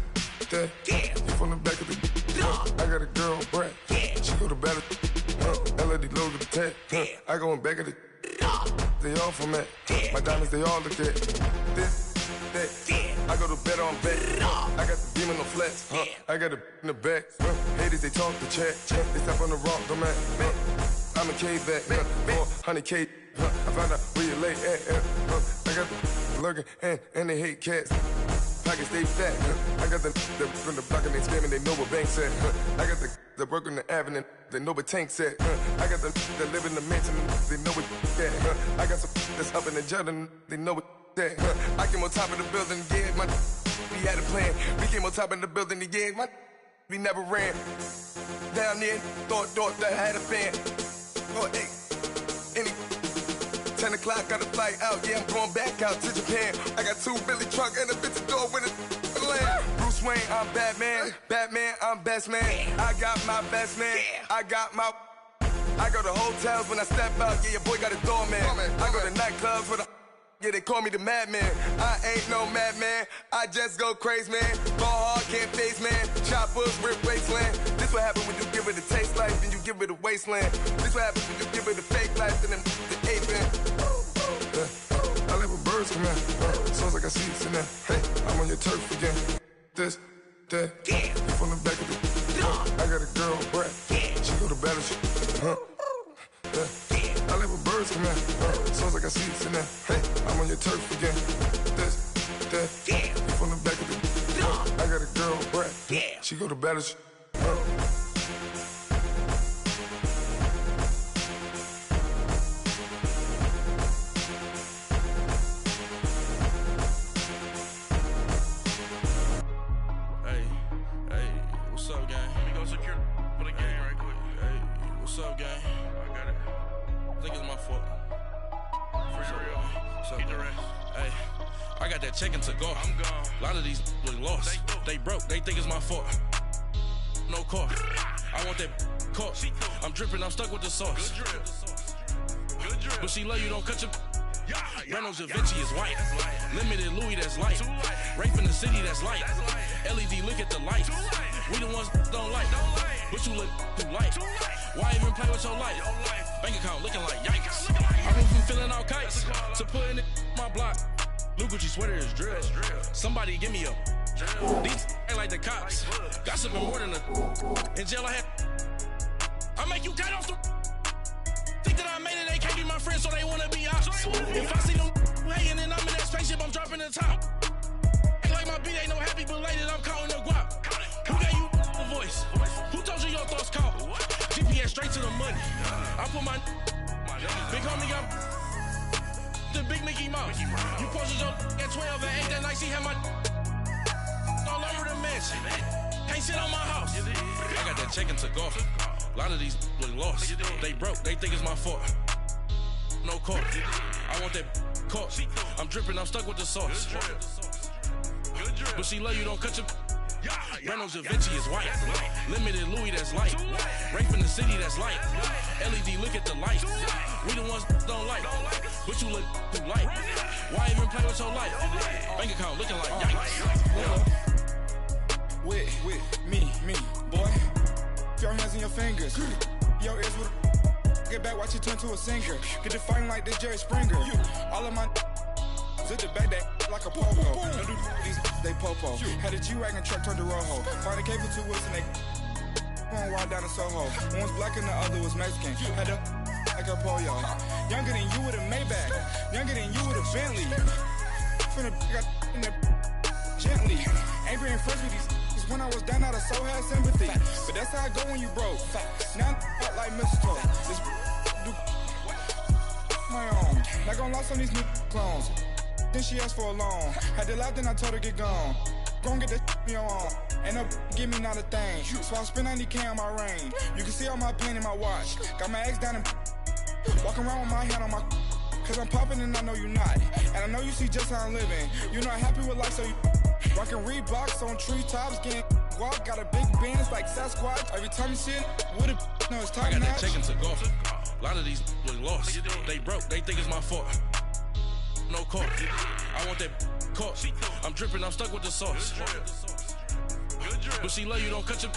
that, you from the back of the. I got a girl, Brad. She go to battle. LED logo the tag. I go in back of the. They all from that. My diamonds, they all look at. This, that. I go to bed on bed. I got the beam on the flats. I got it in the back. Haters, they talk the chat. They step on the rock, the man. I'm a K-back. 400K. I found out where you lay at. I got the lurking and they hate cats. Pockets stay fat. I got the from the block and they scamming. They know what banks at. I got the work on the avenue. They know what tanks at. I got the live in the mansion. They know what that. I got some that's up in the Jordan. They know what that. I came on top of the building. Yeah, we had a plan. We came on top of the building. Yeah, we never ran. Down there, thought that had a fan. Oh, hey, 10 o'clock, got a flight out. Yeah, I'm going back out to Japan. I got 2 Billy truck and a bitch door with a land. Bruce Wayne, I'm Batman. Batman, I'm best man. I got my best man. I got my. I go to hotels when I step out. Yeah, your boy got a doorman. I go to nightclubs with a. Yeah, they call me the madman. I ain't no madman. I just go crazy, man. Ball hard, can't face, man. Choppers, rip wasteland. This what happen when you give it a taste life, then you give it a wasteland. This what happen when you give it a fake life, then the aping. I live with birds come in. Sounds like I see it in there. Hey, I'm on your turf again. This, that, you from the back of the. I got a girl, Brad. She go to battle. I live with birds come in. Sounds like I see it in there. Hey, I'm on your turf again. This, that, you from the back of the. I got a girl, Brad. She go to battle. Checking to go. I'm gone. A lot of these look lost. They broke. They think it's my fault. No car. I want that caught. I'm dripping. I'm stuck with the sauce. Good drip. But she love you. Don't cut your. Reynolds Da Vinci is white. Limited Louis, that's light. Rape in the city, that's light. LED, look at the light. We the ones don't like. But you look too light. Why even play with your life? Bank account looking like yikes. I went from filling out kites to putting it my block. Blue Gucci sweater is drill. Somebody give me a. These ain't like the cops. Gossiping more than a. In jail I had. I make you cut off the. Think that I made it, they can't be my friends, so they wanna be ops. If I see them hating and I'm in that spaceship, I'm dropping the top. Ain't like my beat ain't no happy belated, I'm counting the guap. Who gave you the voice? Who told you your thoughts count? GPS straight to the money. I put my big homie up. The big Mickey Mouse. You posted your at 12 and 8 that night, she had my all over the mansion. Can't sit on my house. I got that check into golf. A lot of these look lost. They broke, they think it's my fault. No car. I want that caught. I'm dripping, I'm stuck with the sauce. But she love you, don't cut your. Reynolds Da Vinci is white. Limited Louis, that's light. Rape in the city, that's light. LED, look at the light. We the ones don't like. But you look too light. Why even play with your life? Bank account looking like yikes. With me, boy. Your hands and your fingers. Your ears with get back, watch you turn to a singer. Get to fighting like this Jerry Springer. All of my zip the back that like a popo. No do these they popo. Had a G-Wagon truck turned to Rojo. Find a cable 2 wheels and they going wild down in Soho. One was black and the other was Mexican. Had a like a pollo. Younger than you with a Maybach. Younger than you with a Bentley. Finna got in that gently. Ain't been friends with these. When I was down, I so had sympathy. But that's how I go when you broke. Now I'm like mistletoe. This do my own. Not gonna lost on these new clones. Then she asked for a loan. Had to laugh, then I told her get gone. Gon' get that me on. Ain't no give me not a thing. So I spend 90K on my ring. You can see all my pain in my watch. Got my ex down and walking around with my hand on my. Cause I'm popping and I know you not. And I know you see just how I'm living. You're not happy with life, so you. Rockin' Reeboks on treetops, getting guap, got a big Benz like Sasquatch. Every time you see it, with it, no, it's top notch. I got that check into golf. A lot of these look lost. They broke, they think it's my fault. no car. I want that caught. I'm dripping, I'm stuck with the sauce. But she love you, don't cut your.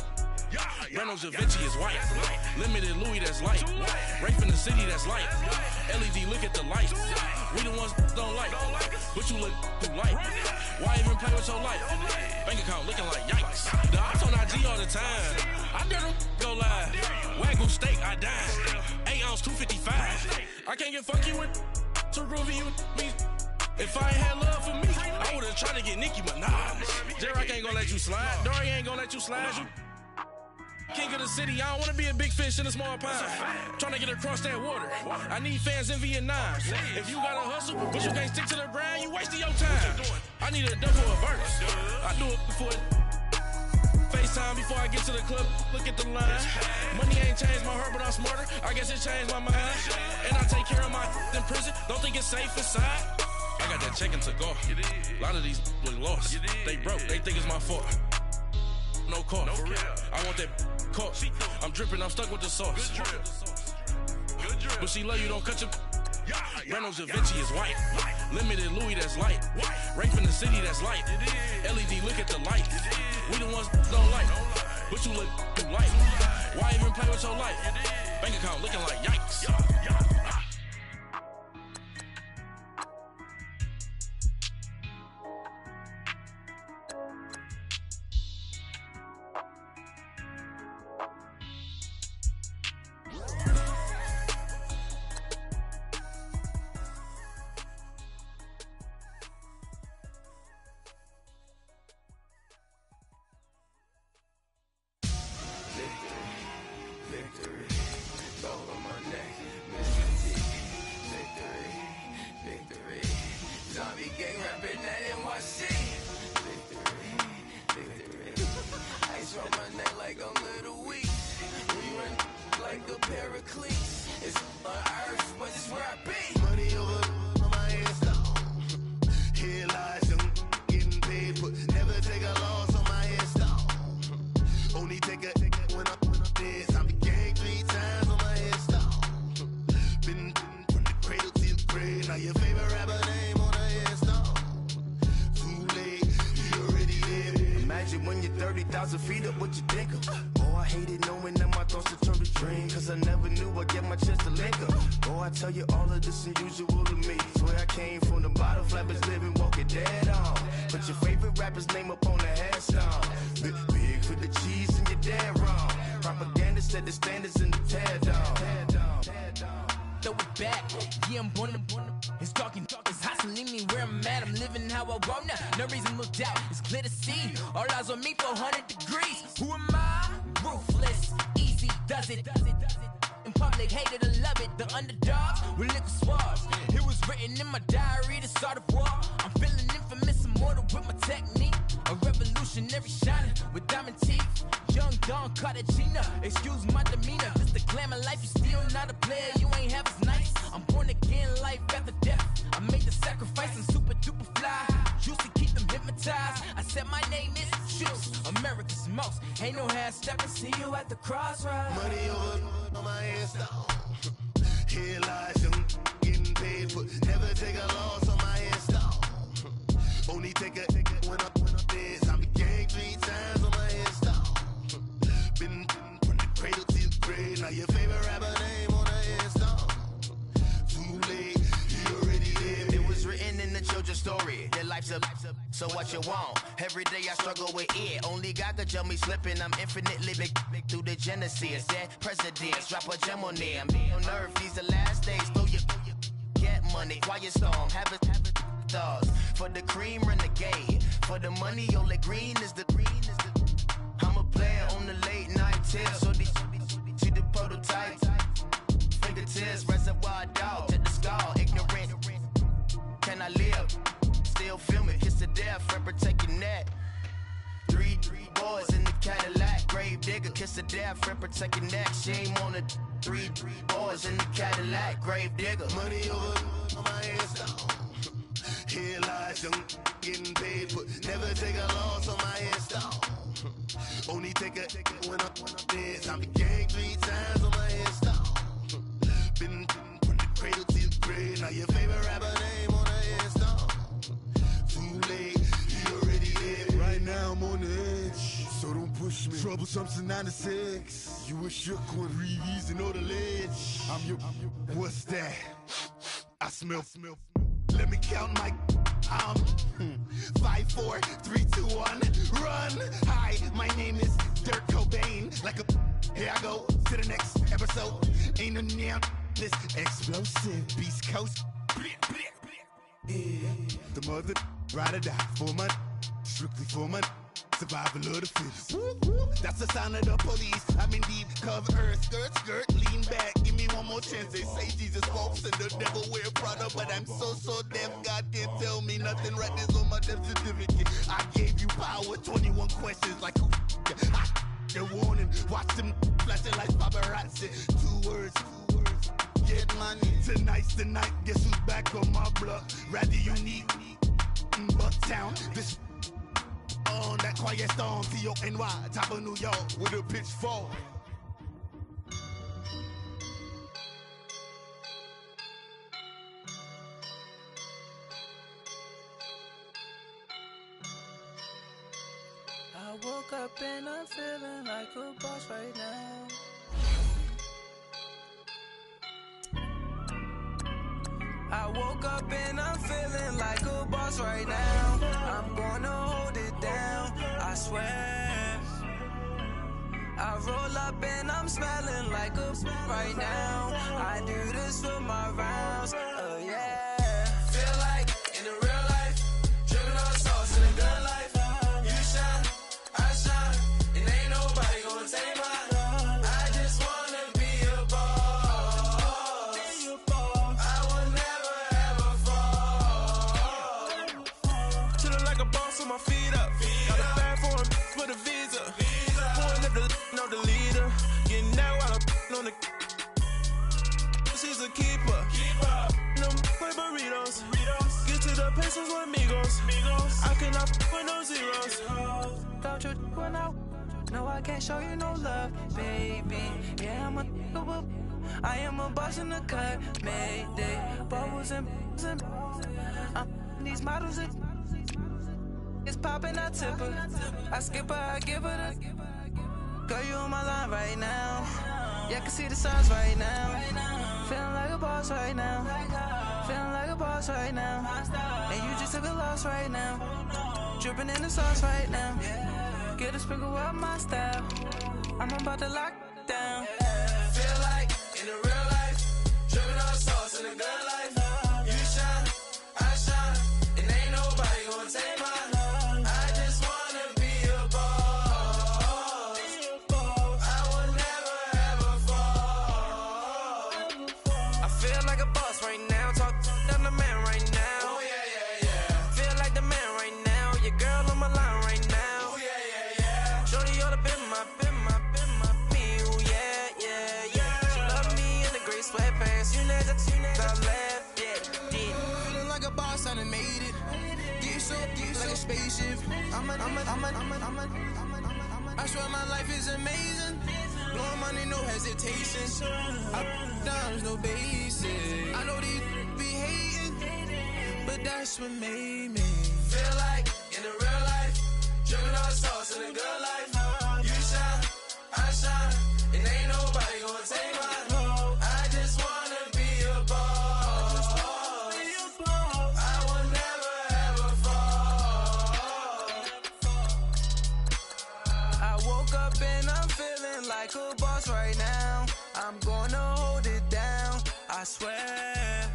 Reynolds Da Vinci is white. Limited Louis, that's light. Rape in the city, that's light. LED, look at the light. We the ones don't like. But you look too light. Why even play with your life? Bank account looking like yikes. The ops on IG all the time. I dare them go live. Wagyu steak, I dine. 8 ounce, 255. I can't get fuck you with too groovy you me. If I ain't had love for me, I would've tried to get Nicki Minaj. J-Rock ain't gonna let you slide. Dory ain't gonna let you slide. You king of the city, I don't wanna be a big fish in a small pond. Trying to get across that water. I need fans in Vietnam. If you gotta hustle, but you can't stick to the grind, you wasting your time. I need a double a verse. I do it before FaceTime before I get to the club. Look at the line. Money ain't changed my heart, but I'm smarter. I guess it changed my mind. And I take care of my in prison. Don't think it's safe inside. I got that check to go. A lot of these look lost. They broke. They think it's my fault. No car. I want that caught. I'm dripping, I'm stuck with the sauce. But she love you, don't cut your. Reynolds Da Vinci is white. Limited Louis, that's light. Rape in the city, that's light. LED, look at the light. We the ones don't like. But you look too light. Why even play with your life? Bank account looking like yikes. So what you want? Every day I struggle with it. Only God could jump me slipping. I'm infinitely big through the Genesis. That presidents drop a gem on there. I'm on earth. These the last days. Throw your get money. Quiet storm. Have it stars. For the cream, renegade. For the money, only green is the. I'm a player on the late night tips. So these see the prototype. Fingertips, reservoir dog to the skull. Ignorant. Can I live? Still film it, kiss to death, friend protecting that. Three boys in the Cadillac, grave digger, kiss to death, friend protecting that. Shame on the three boys in the Cadillac, grave digger. Money over on my hands down. Here lies young, getting paid, but never take a loss on my hands down. Only take a when I'm dead. I'm gang 3 times on my hands down. Been from the cradle to the grave. Now your favorite rapper name on the hands. too late. He already there. Right now I'm on the edge, so don't push me. Troublesome since 96. You a shook one, reason or the ledge. I'm your, what's that? I smell. Let me count my 5, 4, 3, 2, 1, run. Hi, my name is Dirk Cobain. Like a, here I go to the next episode. Ain't no damn this explosive Beast Coast. The mother ride or die for my, strictly for my. Survival of the fittest. That's the sound of the police. I'm in deep cover, skirt, lean back. Give me one more chance. They say Jesus walks and the devil wear Prada, but I'm so deaf. God can't tell me nothing. Right there's on my death certificate. I gave you power. 21 questions like who? They're warning. Watch them flashing like paparazzi. 2 words. Get money. Tonight's the night. Guess who's back on my block? Rather unique. Bucktown. This. On that quiet storm, T-O-N-Y, top of New York, with a pitchfork. I woke up and I'm feeling like a boss right now. I woke up and I'm feeling like a boss right now. I'm gonna hold it down, I swear. I roll up and I'm smelling like a right now. I do this for my rounds, yeah. Feel like in the real life, dripping on sauce in a good life. You shine, I shine, and ain't nobody gonna take mine. I just wanna be a boss. I will never ever fall. Chillin' like a boss with my feet up. Got a bag for him with a visa. Pulling up the know the leader. Getting out while I'm on the. She's a keeper. No play burritos. Get to the pesos with amigos. I cannot with no zeros. Don't you run out? No, I can't show you no love, baby. Yeah, I am a boss in the cut. Mayday. Bubbles and these models are. It's popping, I tip her. I skip her, I give her the. Girl, you on my line right now. Yeah, I can see the signs right now. Feeling like a boss right now. Feeling like a boss right now. And you just took a loss right now. Dripping in the sauce right now. Get a sprinkle of my style. I'm about to lock down. Feel like in the real life, dripping on sauce in the good life. You shine, I shine, and ain't nobody gonna take mine. I just wanna be a boss. I will never ever fall. I feel like a boss right now. Talk to the man right now. Oh yeah. Feel like the man right now. Your girl on my line right now. Oh yeah. Shorty oughta been my me. Oh yeah. She love me in the gray sweatpants. You never I left, yeah. Feeling like a boss, I done made it. Get so like a spaceship. I swear my life is amazing. Blowing money, no hesitation. Up, downs, no basic. I know these be hating, but that's what made me. Feel like in the real life, dripping on sauce in the good life. You shine, I shine, and ain't nobody gonna take mine. I just wanna be a boss. I will never ever fall. I woke up and I'm feeling like a boss right now. I'm gonna hold it down, I swear.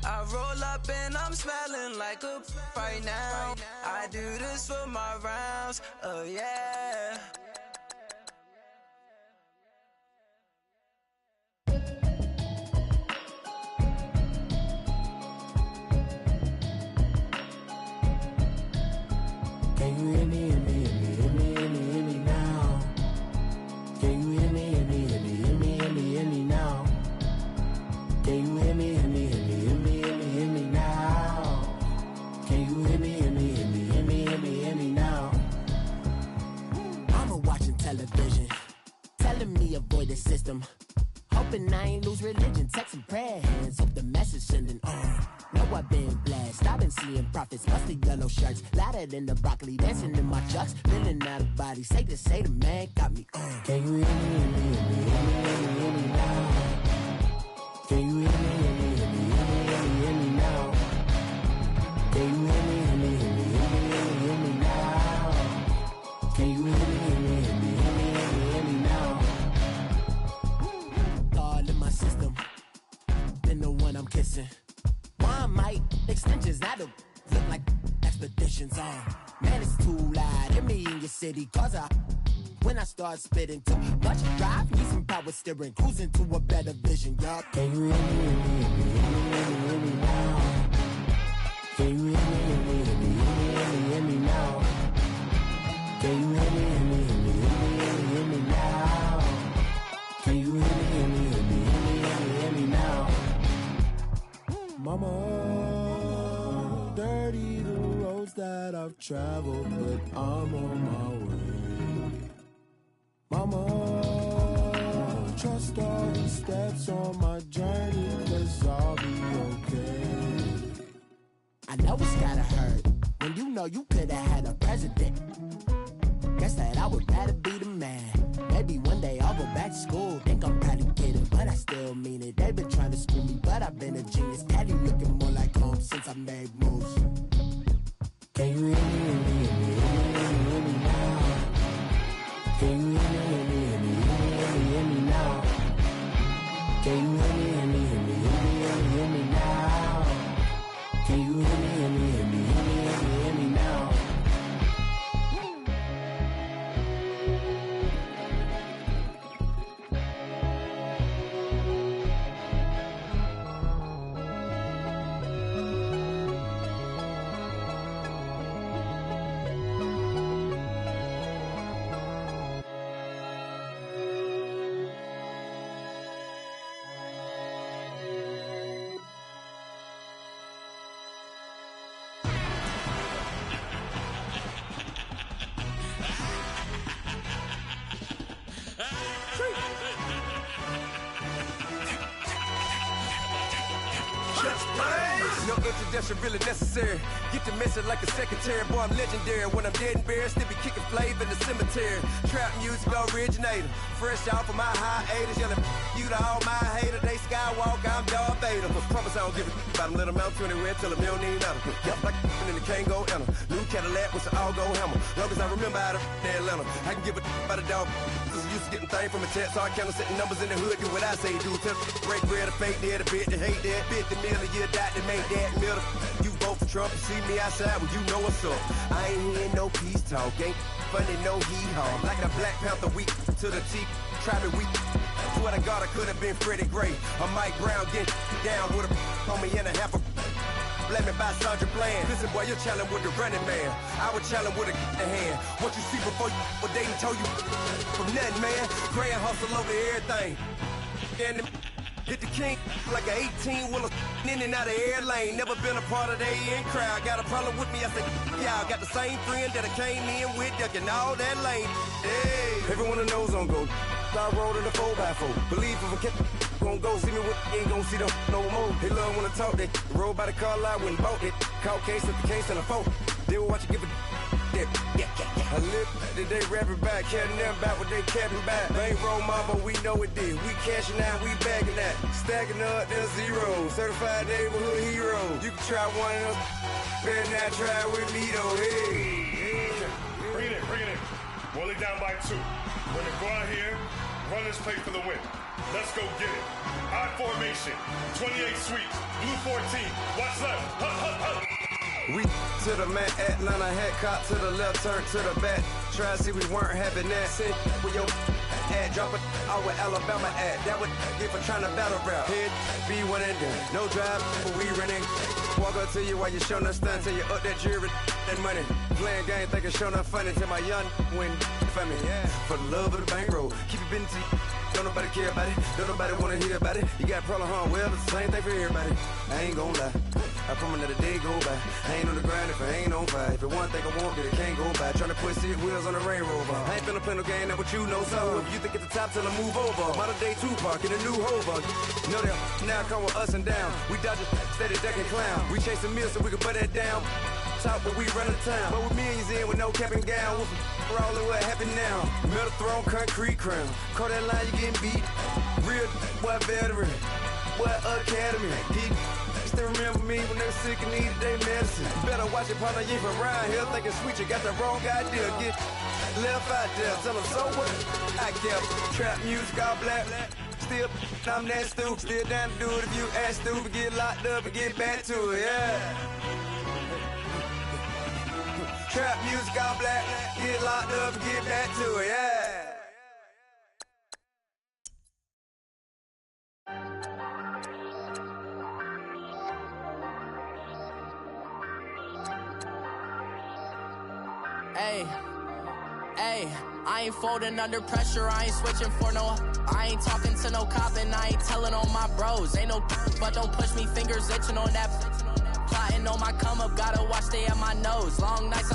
I roll up and I'm smelling like a right now. I do this for my rounds, yeah. Can you hear me, hear me, hear me, hear me, hear me, hear me now? Can you hear me, hear me, hear me, hear me, hear me, hear me now? Can you hear me, hear me, hear me, hear me, hear me, hear me now? Can you hear me, hear me, hear me, hear me, hear me, hear me now? Mama watching television, telling me avoid the system. Hoping I ain't lose religion, texting prayer hands, hope the message sending on. Know I've been blessed. I've been seeing prophets, busted yellow shirts, louder than the broccoli, dancing in my chucks, feeling out of body. Say the man got me. Can you hear me, hear me, hear me, hear me now? Can you hear me, hear me, hear me, hear me now? Can you hear me, hear me, hear me, hear me now? Can you hear me, hear me, hear me, hear me now? All in my system, been the one I'm kissing. One mic extensions, I don't look like expeditions on. Man, it's too loud. Hit me in your city, cause when I start spitting too much drive, need some power steering, cruising to a better vision, y'all. Can you hear me, hear me, hear me, hear me now? Can you hear me, hear me, hear me, hear me now? Can you hear me, hear me, hear me, hear me now? Can you hear me, hear me, hear me, hear me now? Mama, dirty the roads that I've traveled, but I'm on my way. Mama, trust all the steps on my journey, 'cause I'll be okay. I know it's gotta hurt when you know you could've had a president. Guess that I would rather be the man. Maybe one day I'll go back to school. Think I'm probably kidding, but I still mean it. They've been trying to school me, but I've been a genius. Daddy looking more like home since I made moves. Can you hear me, hear me, hear me, hear me now? Can you hear me, hear me, hear me, hear me now? Can you hear me, hear me, hear me, hear me now? Can you hear me, hear me, hear me, hear me now? No introduction really necessary. Get the message like a secretary. Boy, I'm legendary. When I'm dead and buried, still be kicking flavor in the cemetery. Trap music originator. Fresh off of my hiatus. Yelling you to all my haters. They skywalk, I'm Darth Vader. Promise I don't give a about them. Let them out to anywhere. Tell them you don't need nothing. Yep, like and the can't go enter. New Cadillac with an all-go hammer. Long as I remember how to Atlanta. I can give a about a dog. Cause I'm used to getting things from a text. So I count setting numbers in the hood. Do what I say do. Tell break bread, a fake dead, a bit to hate that. 50 million, you die to make that middle. You vote for Trump, you see me outside, well, you know what's up. I ain't hearing no peace talk, ain't funny, no hee-haw. Like the Black Panther week to the teeth, try to weak. Swear to God, I could have been Freddie Gray. Or Mike Brown getting down with a on me and a half a blame me by Sandra Bland. Listen, boy, you're challenging with the running man. I would challenge with a hand. What you see before you, what they done told you from nothing, man. Pray and hustle over everything. And hit the king like an 18-wheeler in and out of air lane. Never been a part of the in crowd. Got a problem with me, I said, y'all got the same friend that I came in with, ducking all that lane. Hey, everyone knows on go. I rolled in the 4x4. Believe if I kept gon' go see me with ain't gon' see them no more. They love when I talk, they roll by the car lot when bought it. Call case at the case and a phone. They will watch you give a I live today rapping back, caring them back what they capping back. Bankroll mama, we know it did. We cashing out, we bagging that. Stacking up, there's zero. Certified neighborhood hero. You can try one of them. Better not try with me though. Hey. Bring it in. Roll it down by 2. We're gonna go out here, run this play for the win. Let's go get it. I formation, 28 sweeps, blue 14. Watch left. Hut. We to the man, Atlanta hat cop to the left, turn to the back. Try to see we weren't having that. Send with your ad, drop it out with Alabama ad. That would get for trying to battle rap. Head, be one and done. No drive, but we running. Walk up to you while you showing us stun till you up that jewelry, that money. Playing game, thinking showing up funny till my young win for me. Yeah. For the love of the bankroll, keep it busy. Don't nobody care about it. Don't nobody wanna hear about it. You got a problem, huh? Well, it's the same thing for everybody. I ain't gon' lie. I promise that a day go by. I ain't on the grind if I ain't on on fire. If it one thing I want, then it can't go by. Tryna put 6 wheels on the Range Rover. I ain't finna play no game, that what you know. So if you think at the top, tell them move over. Modern day Tupac in a new Hova. Know that now come with us and down. We dodge it, steady ducking clown. We chasing meals so we can put that down. Talk, but we run the town. But with millions in with no cap and gown. We're all in what happened now. Metal throne, concrete crown. Call that line, you getting beat. Real boy veteran. Boy academy. He still remember me when they were sick and needed their medicine. Better watch it, partner, you ain't from around here. Thinking sweet, you got the wrong idea. Get left out there. Tell them so what? I kept trap music all black. Still, I'm that stupid. Still down to do it if you ask stupid. Get locked up and get back to it, yeah. Trap music all black. Get locked up and get back to it, yeah. Hey, I ain't folding under pressure, I ain't switching for no. I ain't talking to no cop and I ain't telling on my bros. Ain't no but don't push me, fingers itching on that. Plotting on my come up, gotta watch stay at my nose. Long nights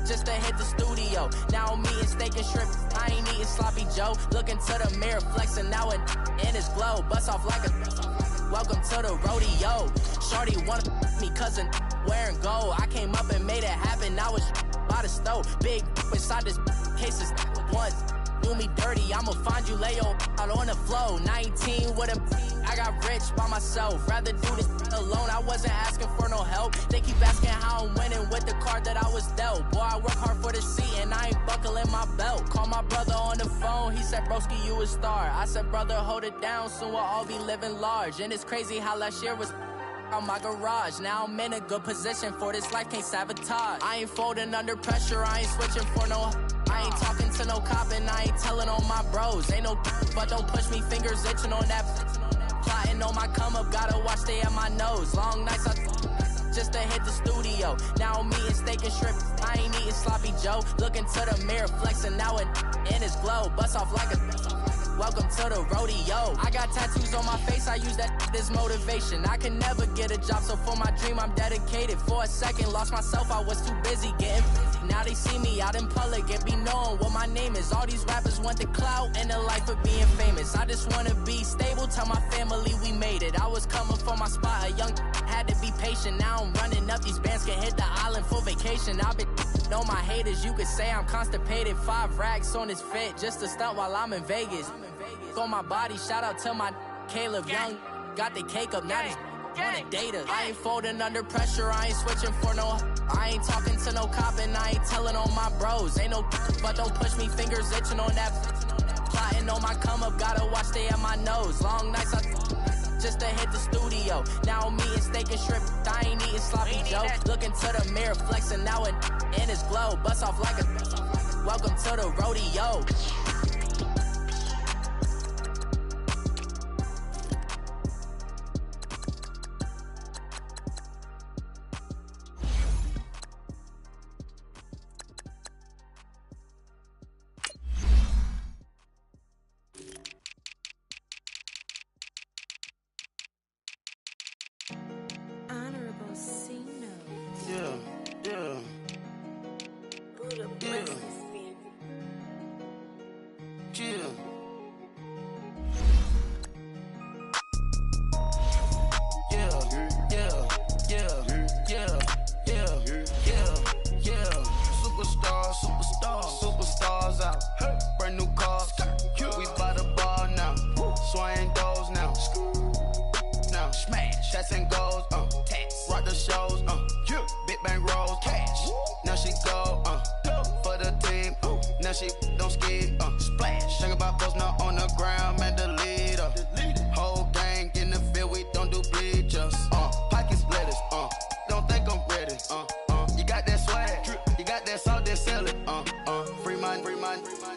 just to hit the studio. Now I'm eating steak and shrimp, I ain't eating sloppy Joe. Looking to the mirror, flexing now and in his glow. Bust off like a welcome to the rodeo. Shorty wanna me cousin wearing gold. I came up and made it happen, now it's by the stove. Big inside this cases once do me dirty, I'ma find you lay out on the floor. 19 with a I got rich by myself. Rather do this alone, I wasn't asking for no help. They keep asking how I'm winning with the card that I was dealt. Boy, I work hard for the seat and I ain't buckling my belt. Call my brother on the phone, he said, broski, you a star. I said, brother, hold it down, soon we'll all be living large. And it's crazy how last year was on my garage. Now I'm in a good position for this life, can't sabotage. I ain't folding under pressure, I ain't switching for no. I ain't talking to no cop and I ain't telling on my bros. Ain't no but don't push me, fingers itching on that. Plotting on my come up, gotta watch stay at my nose. Long nights just to hit the studio. Now I'm eating steak and shrimp, I ain't eating sloppy Joe. Looking to the mirror, flexing now and in his glow. Bust off like a welcome to the rodeo. I got tattoos on my face, I use that as motivation. I can never get a job, so for my dream I'm dedicated. For a second, lost myself, I was too busy getting. Now they see me out in public and be knowing what my name is. All these rappers want the clout and the life of being famous. I just wanna be stable, tell my family we made it. I was coming for my spot, a young had to be patient. Now I'm running up, these bands can hit the island for vacation. I've been on my haters, you could say I'm constipated. 5 racks on his fit, just to stunt while I'm in Vegas. On my body, shout out to my Caleb Young. Got the cake up, now these wanna date us. I ain't folding under pressure, I ain't switching for no. I ain't talking to no cop and I ain't telling on my bros. Ain't no but don't push me, fingers itching on that. Plotting on my come up, gotta watch stay at my nose. Long nights just to hit the studio. Now I'm eating steak and shrimp, I ain't eating sloppy Joe. Looking to the mirror, flexing now and in his glow. Bust off like a welcome to the rodeo. Superstars out, brand new cars. We by the bar now, swaying doors now. Now smash, shots and goals, rock the shows, big bang rolls, cash. Now she go, for the team, now she don't skid, splash. Think about posting up on the ground, man, the leader. Whole gang in the field, we don't do bleachers. Pocket splitters, don't think I'm ready. You got that swag, you got that salt, then sell it. Free mind,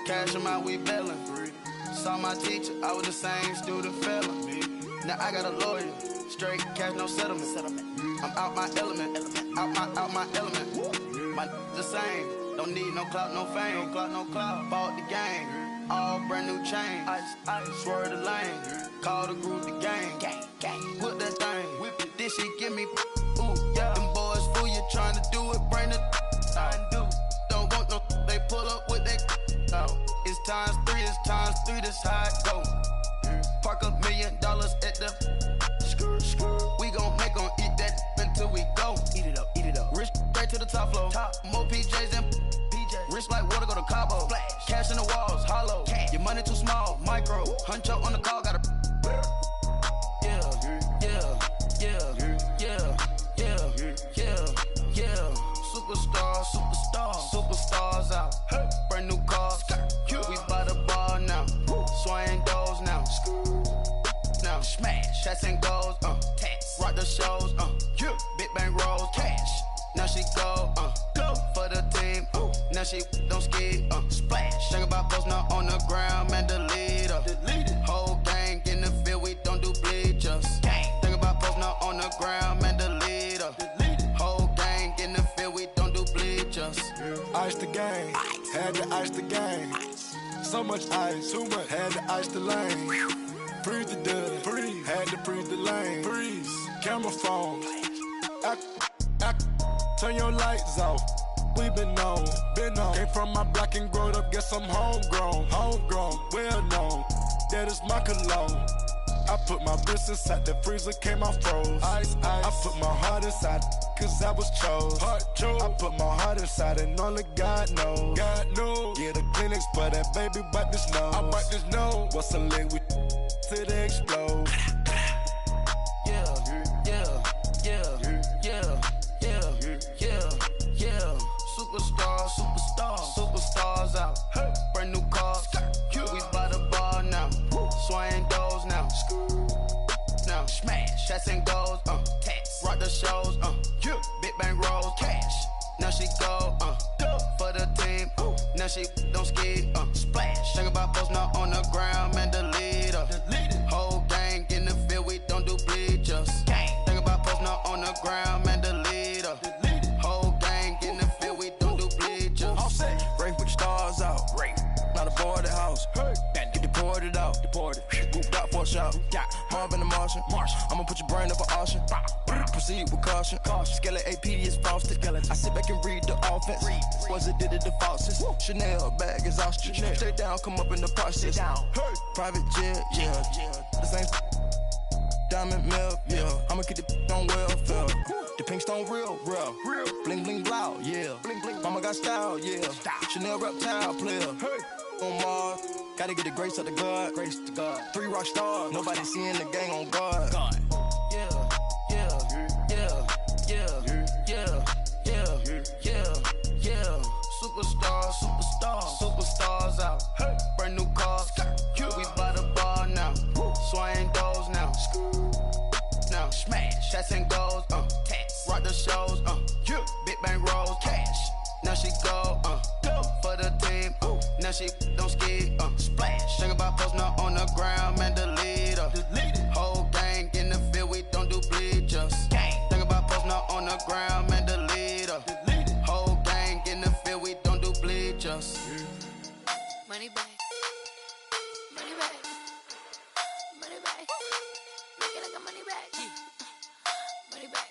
cash them out, we bailing. Saw my teacher, I was the same student felon. Now I got a lawyer, straight cash, no settlement. I'm out my element, out my element. My the same, don't need no clout, no fame. No clout, bought the game, all brand new chain. I swerve the lane, call the group the gang. Whip that thing, whip it, this shit give me, ooh, yeah. Them boys fool you trying to do it, bring the undo. Don't want no, they pull up with they out. It's times 3, that's how it go. Park $1 million at the we gon' make 'em eat that until we go. Eat it up, Rich straight to the top floor. More PJs than PJs. Rich like water, go to Cabo. Flash. Cash in the walls, hollow. Cash. Your money too small, micro. Hunch up on the call, gotta. Superstars out. Brand new cars. We by the bar now. Swaying doors now. Now smash. Shots and goals. Rock the shows. Big bang rolls. Cash. Now she go. For the team. Now she don't ski. Splash. Think about post now on the ground. Man, delete her. Whole gang in the field. We don't do bleachers. Think about post now on the ground. Man, delete her. Whole gang in the field. We don't do bleachers. Ice the game. Had to ice the game. So much ice. Too much. Had to ice the lane. Freeze the dud. Freeze. Had to freeze the lane. Freeze. Camera phone. Turn your lights off. We been on. Came from my block and growed up. Guess I'm homegrown. Well known. That is my cologne. I put my wrist inside the freezer, came out froze. Ice. I put my heart inside, cause I was chose. I put my heart inside and only God knows. Yeah, the clinics, but that baby bite this nose. I bite this nose. What's a leg with till they explode? Superstars out. Brand new cars. We by the bar now. Swaying doors now. Now smash. Shots and goals. Rock the shows. Big bang rolls. Cash. Now she go. For the team. Now she don't ski. Splash. Think about post now on the ground. Man, delete her. Whole gang in the field. We don't do bleachers. Think about post now on the ground. Man, delete her. Whole gang in the field. We don't do bleachers. All set. Rain put the stars out. Rain. Not a board at house. Get deported out. Booped out for a shot. Marvin the Martian. I'ma put your brain up for auction. Proceed with caution. Skeleton AP is frosted. I sit back and read the offense. Was it did it the faucets? Chanel bag is ostrich. Stay down, come up in the process. Private jet, yeah. The same diamond milk, yeah. I'ma keep the on welfare. The pink stone real. Bling bling blow, yeah. Mama got style, yeah. Chanel reptile player. On Mars, gotta get the grace of the God. 3 rock stars, nobody seeing the gang on guard. Superstars out. Brand new cars. We by the bar now. Swaying doors now. Now smash. Shots and goals. Rock the shows. Big bang rolls. Cash. Now she go. For the team. Now she don't ski. Splash. Think about post now on the ground. Man, delete her. Whole gang in the field. We don't do bleachers. Think about post now on the ground. Man, delete her. Whole gang in the field. We don't do bleachers. Money back. Money back. Money back. Make it like a money back. Money back.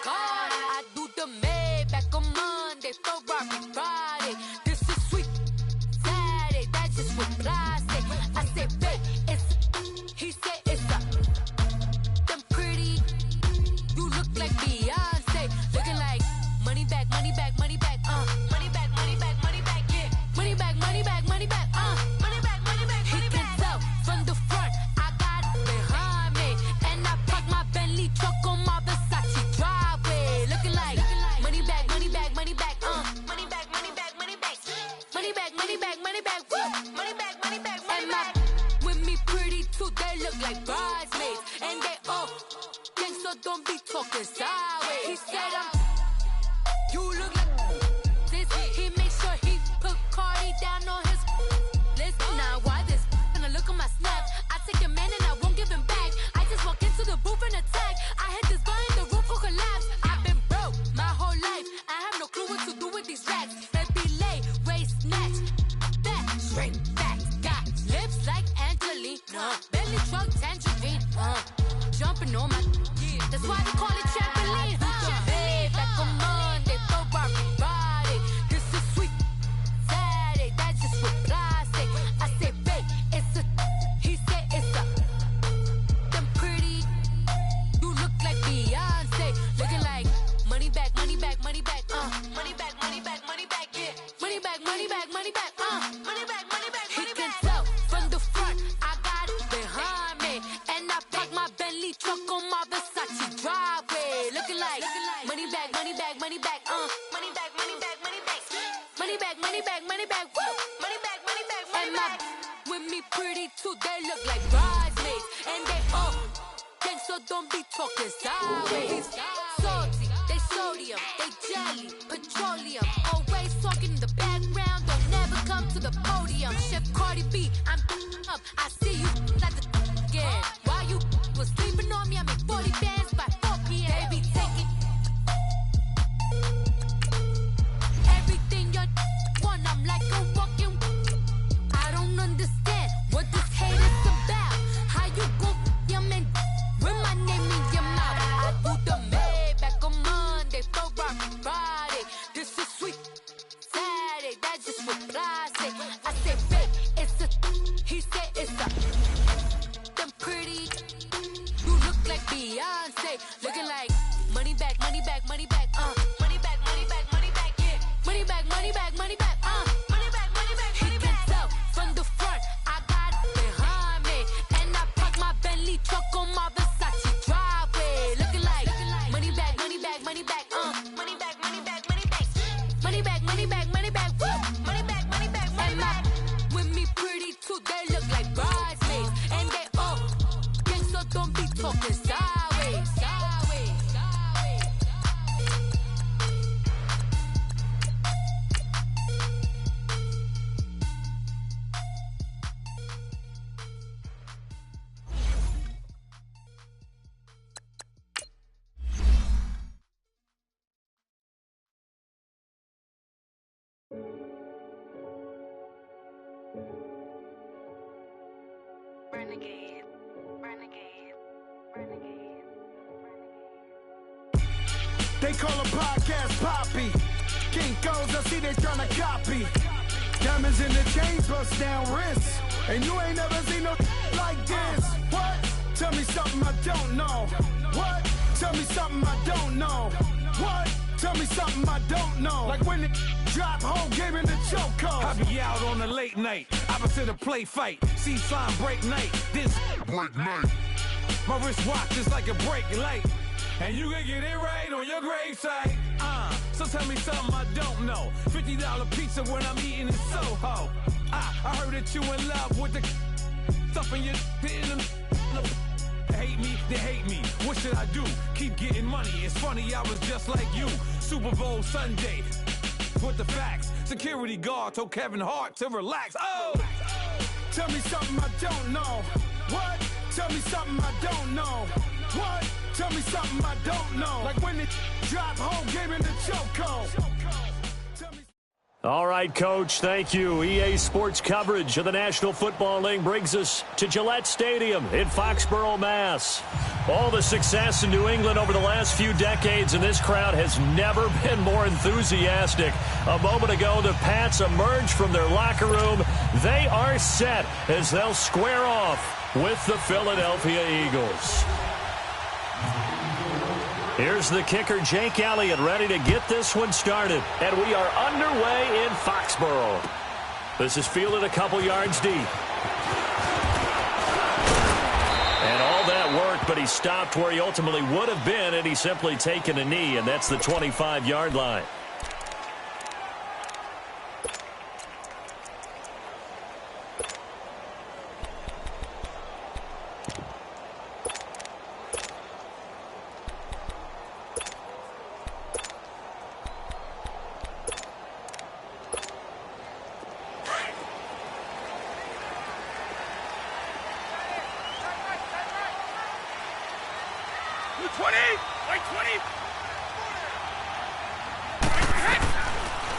God, I do the Maybach on Monday, Ferrari Friday. This is sweet Saturday, that's just what I say. I say, babe, it's he said it's a them pretty. You look like Beyonce, looking like money back, money back, money back, money back, money back, money back, yeah, money back, money back, money back, money back, money back. He can tell from the front, I got it behind me, and I park my Bentley truck on my Versace driveway, looking like money back, money back, money back, money back, money back, money back, money back, money back, money back, money back, money back, money back. With me pretty too, they look like bridesmaids, and they all gangsta, don't be talking sideways. He said you look like this. He makes sure he put Cardi down on his list. Now why this? Gonna look at my snap. I take a man and I won't give him back. I just walk into the booth and attack. I hit this button, the roof will collapse. I've been broke my whole life. I have no clue what to do with these racks. Baby lay, waist snatch, back, straight back. Got lips like Angelina, belly truck tangerine. Jumping on my, that's why they call looking like money back, money back, money back, money back, money back, money back, money back, money back, money back, woo, money back, money back, money back. With me pretty too, they look like bridesmaids, and they gang, so don't be talking sideways. Salty, they sodium, they jelly, petroleum, always talking in the background, don't never come to the podium. Chef Cardi B, I'm up, I see you like the again. While you was sleeping on me, I make 40 bands by 4 p.m. They be taking everything you want, I'm like a walking. I don't understand what this hate is about. How you go your man with my name in your mouth? I do the Maybach on Monday, Ferrari Friday. This is sweet Saturday, that's just what I say. I say, babe, it's a, he said it's a, them pretty, you look like Beyonce, looking like money back, money back, money back, money back, money back, money back, yeah, money back, money back, money back, money back, money back, money back. He can tell from the front, I got it behind me, and I park my Bentley truck on my Versace driveway, looking like money back, money back, money back, money back, money back, money back, money back, money back, money back, woo, money back, money back, money back. With me pretty too, they look like bridesmaids, and they gang, so don't be talking sideways, sideways, sideways. Renegade, renegade, renegade. They call a podcast Poppy. Kinkos, I see they tryna copy. Diamonds in the chains, bust down wrists. And you ain't never seen no like this. What? Tell me something I don't know. What? Tell me something I don't know. What? Tell me something I don't know. Like when it drop, whole game in the chokehold. I be out on a late night, opposite a play fight. See slime break night, this break night. My wristwatch is like a break light. And you can get it right on your gravesite. So tell me something I don't know. $50 pizza when I'm eating in Soho. I heard that you in love with the stuff in your hate me, they hate me. What should I do? Keep getting money. It's funny, I was just like you. Super Bowl Sunday. With the facts. Security guard told Kevin Hart to relax. Oh! Tell me something I don't know. What? Tell me something I don't know. What? Tell me something I don't know. Like when it drop, whole game in the chokehold. All right, Coach, thank you. EA Sports coverage of the National Football League brings us to Gillette Stadium in Foxborough, Mass. All the success in New England over the last few decades, and this crowd has never been more enthusiastic. A moment ago, the Pats emerged from their locker room. They are set as they'll square off with the Philadelphia Eagles. Here's the kicker, Jake Elliott, ready to get this one started. And we are underway in Foxborough. This is fielded a couple yards deep. And all that worked, but he stopped where he ultimately would have been, and he's simply taken a knee, and that's the 25-yard line.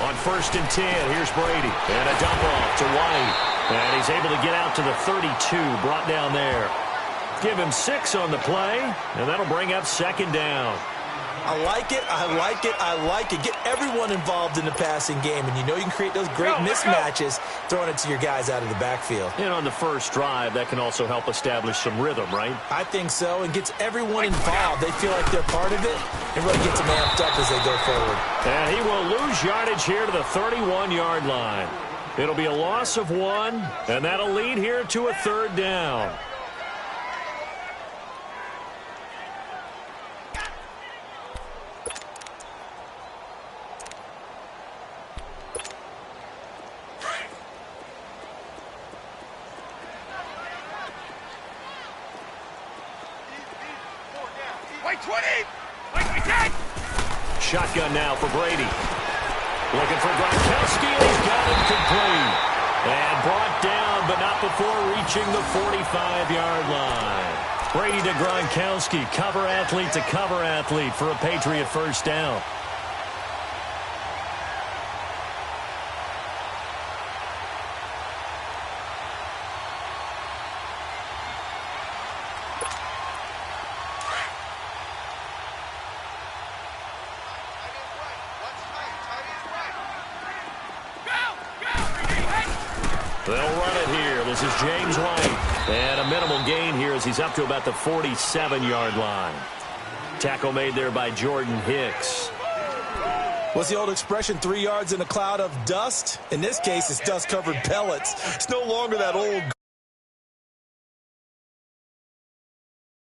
On 1st and 10, here's Brady. And a dump off to White. And he's able to get out to the 32, brought down there. Give him 6 on the play, and that'll bring up 2nd down. I like it, I like it, I like it. Get everyone involved in the passing game, and you know you can create those great mismatches throwing it to your guys out of the backfield. And on the first drive, that can also help establish some rhythm, right? I think so, and gets everyone involved. They feel like they're part of it, and really gets them amped up as they go forward. And he will lose yardage here to the 31-yard line. It'll be a loss of 1, and that'll lead here to a 3rd down. Shotgun now for Brady. Looking for Gronkowski, and he's got him complete. And brought down, but not before reaching the 45-yard line. Brady to Gronkowski, cover athlete to cover athlete for a Patriot first down. They'll run it here. This is James White. And a minimal gain here as he's up to about the 47-yard line. Tackle made there by Jordan Hicks. What's the old expression, 3 yards in a cloud of dust? In this case, it's dust-covered pellets. It's no longer that old